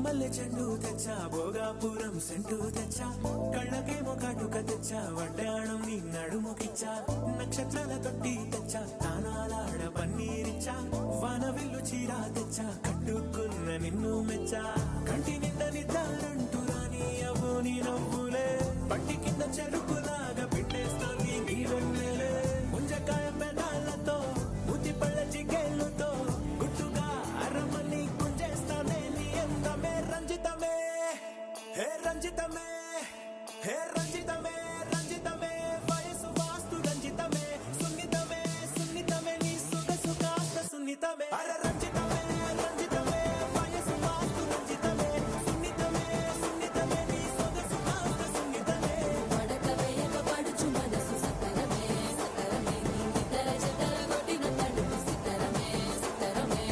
మల్లె చెండు తెచ్చా భోగాపురం సెంటు తెచ్చా కళ్ళకేమో కాటుక తెచ్చా వడ్డాణం నీ నడుముకిచ్చా నక్షత్రాల తొట్టి తెచ్చా తానాలాడ పన్నీరిచ్చా వానవిల్లు చీర తెచ్చా కట్టుకున్న నిన్ను మెచ్చా కంటి నిండా నిద్దారంటూ రాని అవ్వు నీ నవ్వులే పట్టి కింద చెరుకులాగా పిండేస్తాంది నీ వెన్నెలే ముంజకాయ పెదాలతో మూతి పళ్ళ జిగేళ్ళతో గుట్టుగా అరమని గుంజేస్తానే నీ అందమే రంజితమే హే రంజితమే హే రంజితమే రంజితమే వయసు వాస్తు రంజితమే సున్నితమే సున్నితమే నీ సొగసు కాస్త సున్నితమే అర రంజితమే రంజితమే వయసు వాస్తు రంజితమే సున్నితమే సున్నితమే నీ సొగసు కాస్త సున్నితమే పడక వేయక పడుచు మనసు సకరమే సకరమే నితర జతర కొట్టిన తడుపు సితరమే సితరమే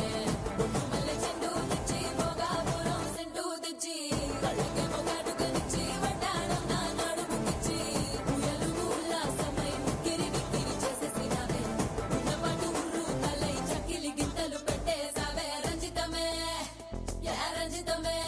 బొట్టు మల్లె చెండు తెచ్చి భోగాపురం సెంటు తెచ్చి కళ్ళకే మొగాటుకనిచ్చి వడ్డాణం నా నడుముకిచ్చి ఉయ్యలు ఉల్లాసమై ముక్కిరి బిక్కిరి చేసేసినావే ఉన్నపాటు ఉర్రు తలై చక్కిలి గింతలు పెట్టేసావే రంజితమే యా రంజితమే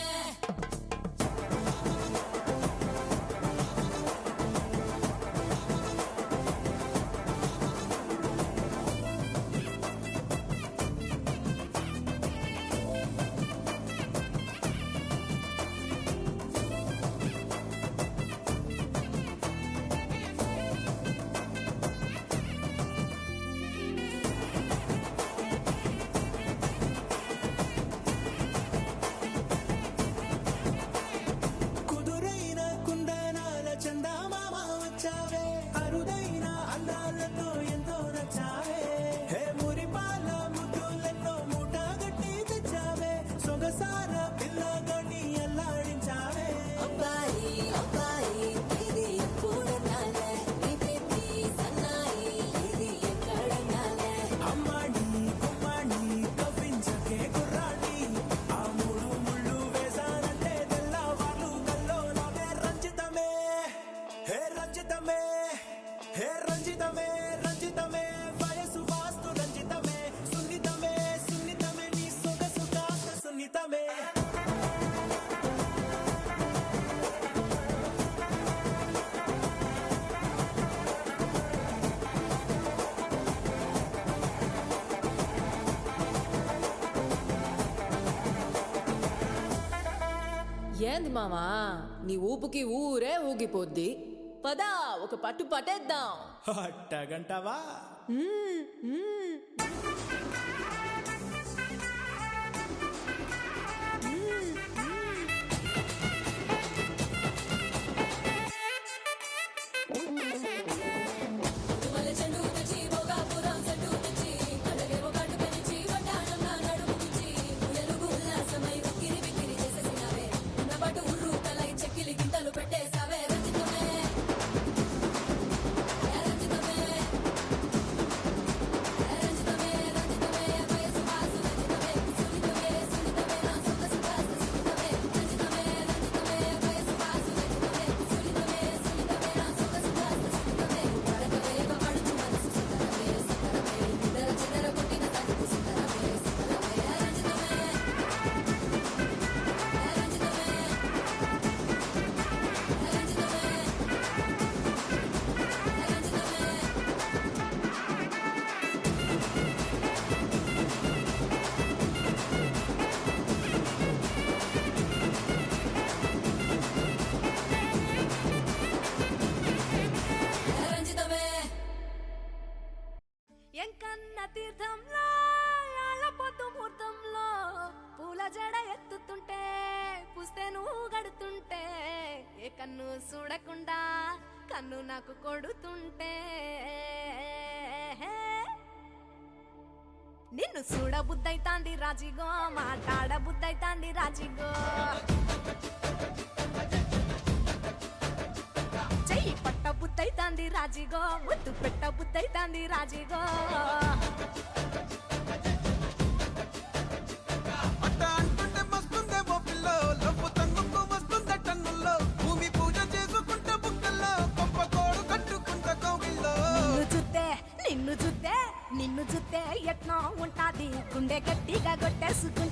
కుదురైన కుందనాల చందమామ వచ్చావే అరుదైన అందాలతో ఎంతో నచ్చావే హే మురిపాల ముద్దులెన్నో మూట గట్టి తెచ్చావే సొగసార పిల్లగని అల్లాడించావే అబ్బాయి అబ్బాయి ఇది ఎప్పుడన్నాలే ఇది సన్నాయి ఇది ఎక్కడన్నాలే అమ్మాడి కుమ్మాడి కవ్వించకే కుర్రాడి ఆ మూడు ముళ్ళు వేసానంటే తెల్లవాళ్ళు కల్లో నావే రంజితమే హే రంజితమే హే రంజితమే రంజితమే వయసు వాస్తు రంజితమే సున్నితమే సున్నితమే నీ సొగసు కాస్త సున్నితమే ఏంది మామా నీ ఊపుకి ఊరే ఊగిపోద్ది పదా ఒక పట్టు పట్టేద్దాం అట్టగంటావా మల్లె చెండు తెచ్చి భోగాపురం సెంటు చూడకుండా కన్ను నాకు కొడుతుంటే నిన్ను చూడబుద్దైతాంది రాజిగో మాట్లాడబుద్దైతాంది రాజిగో చెయ్యి పట్ట బుద్దైతాంది రాజిగో ముద్దు పెట్ట బుద్దైతాంది రాజిగో అట్ట అంటుంటే మస్తుందేమో పిల్లో లవ్వు తంగుకు వస్తుందే టన్నుల్లో భూమి పూజ చేసుకుంటే బుక్కల్లో గొప్ప కోడు కట్టుకుంటే కౌగిల్లో నిన్ను చూస్తే ఎట్నో ఉంటాది గుండె గట్టిగా కొట్టేసుకుంటే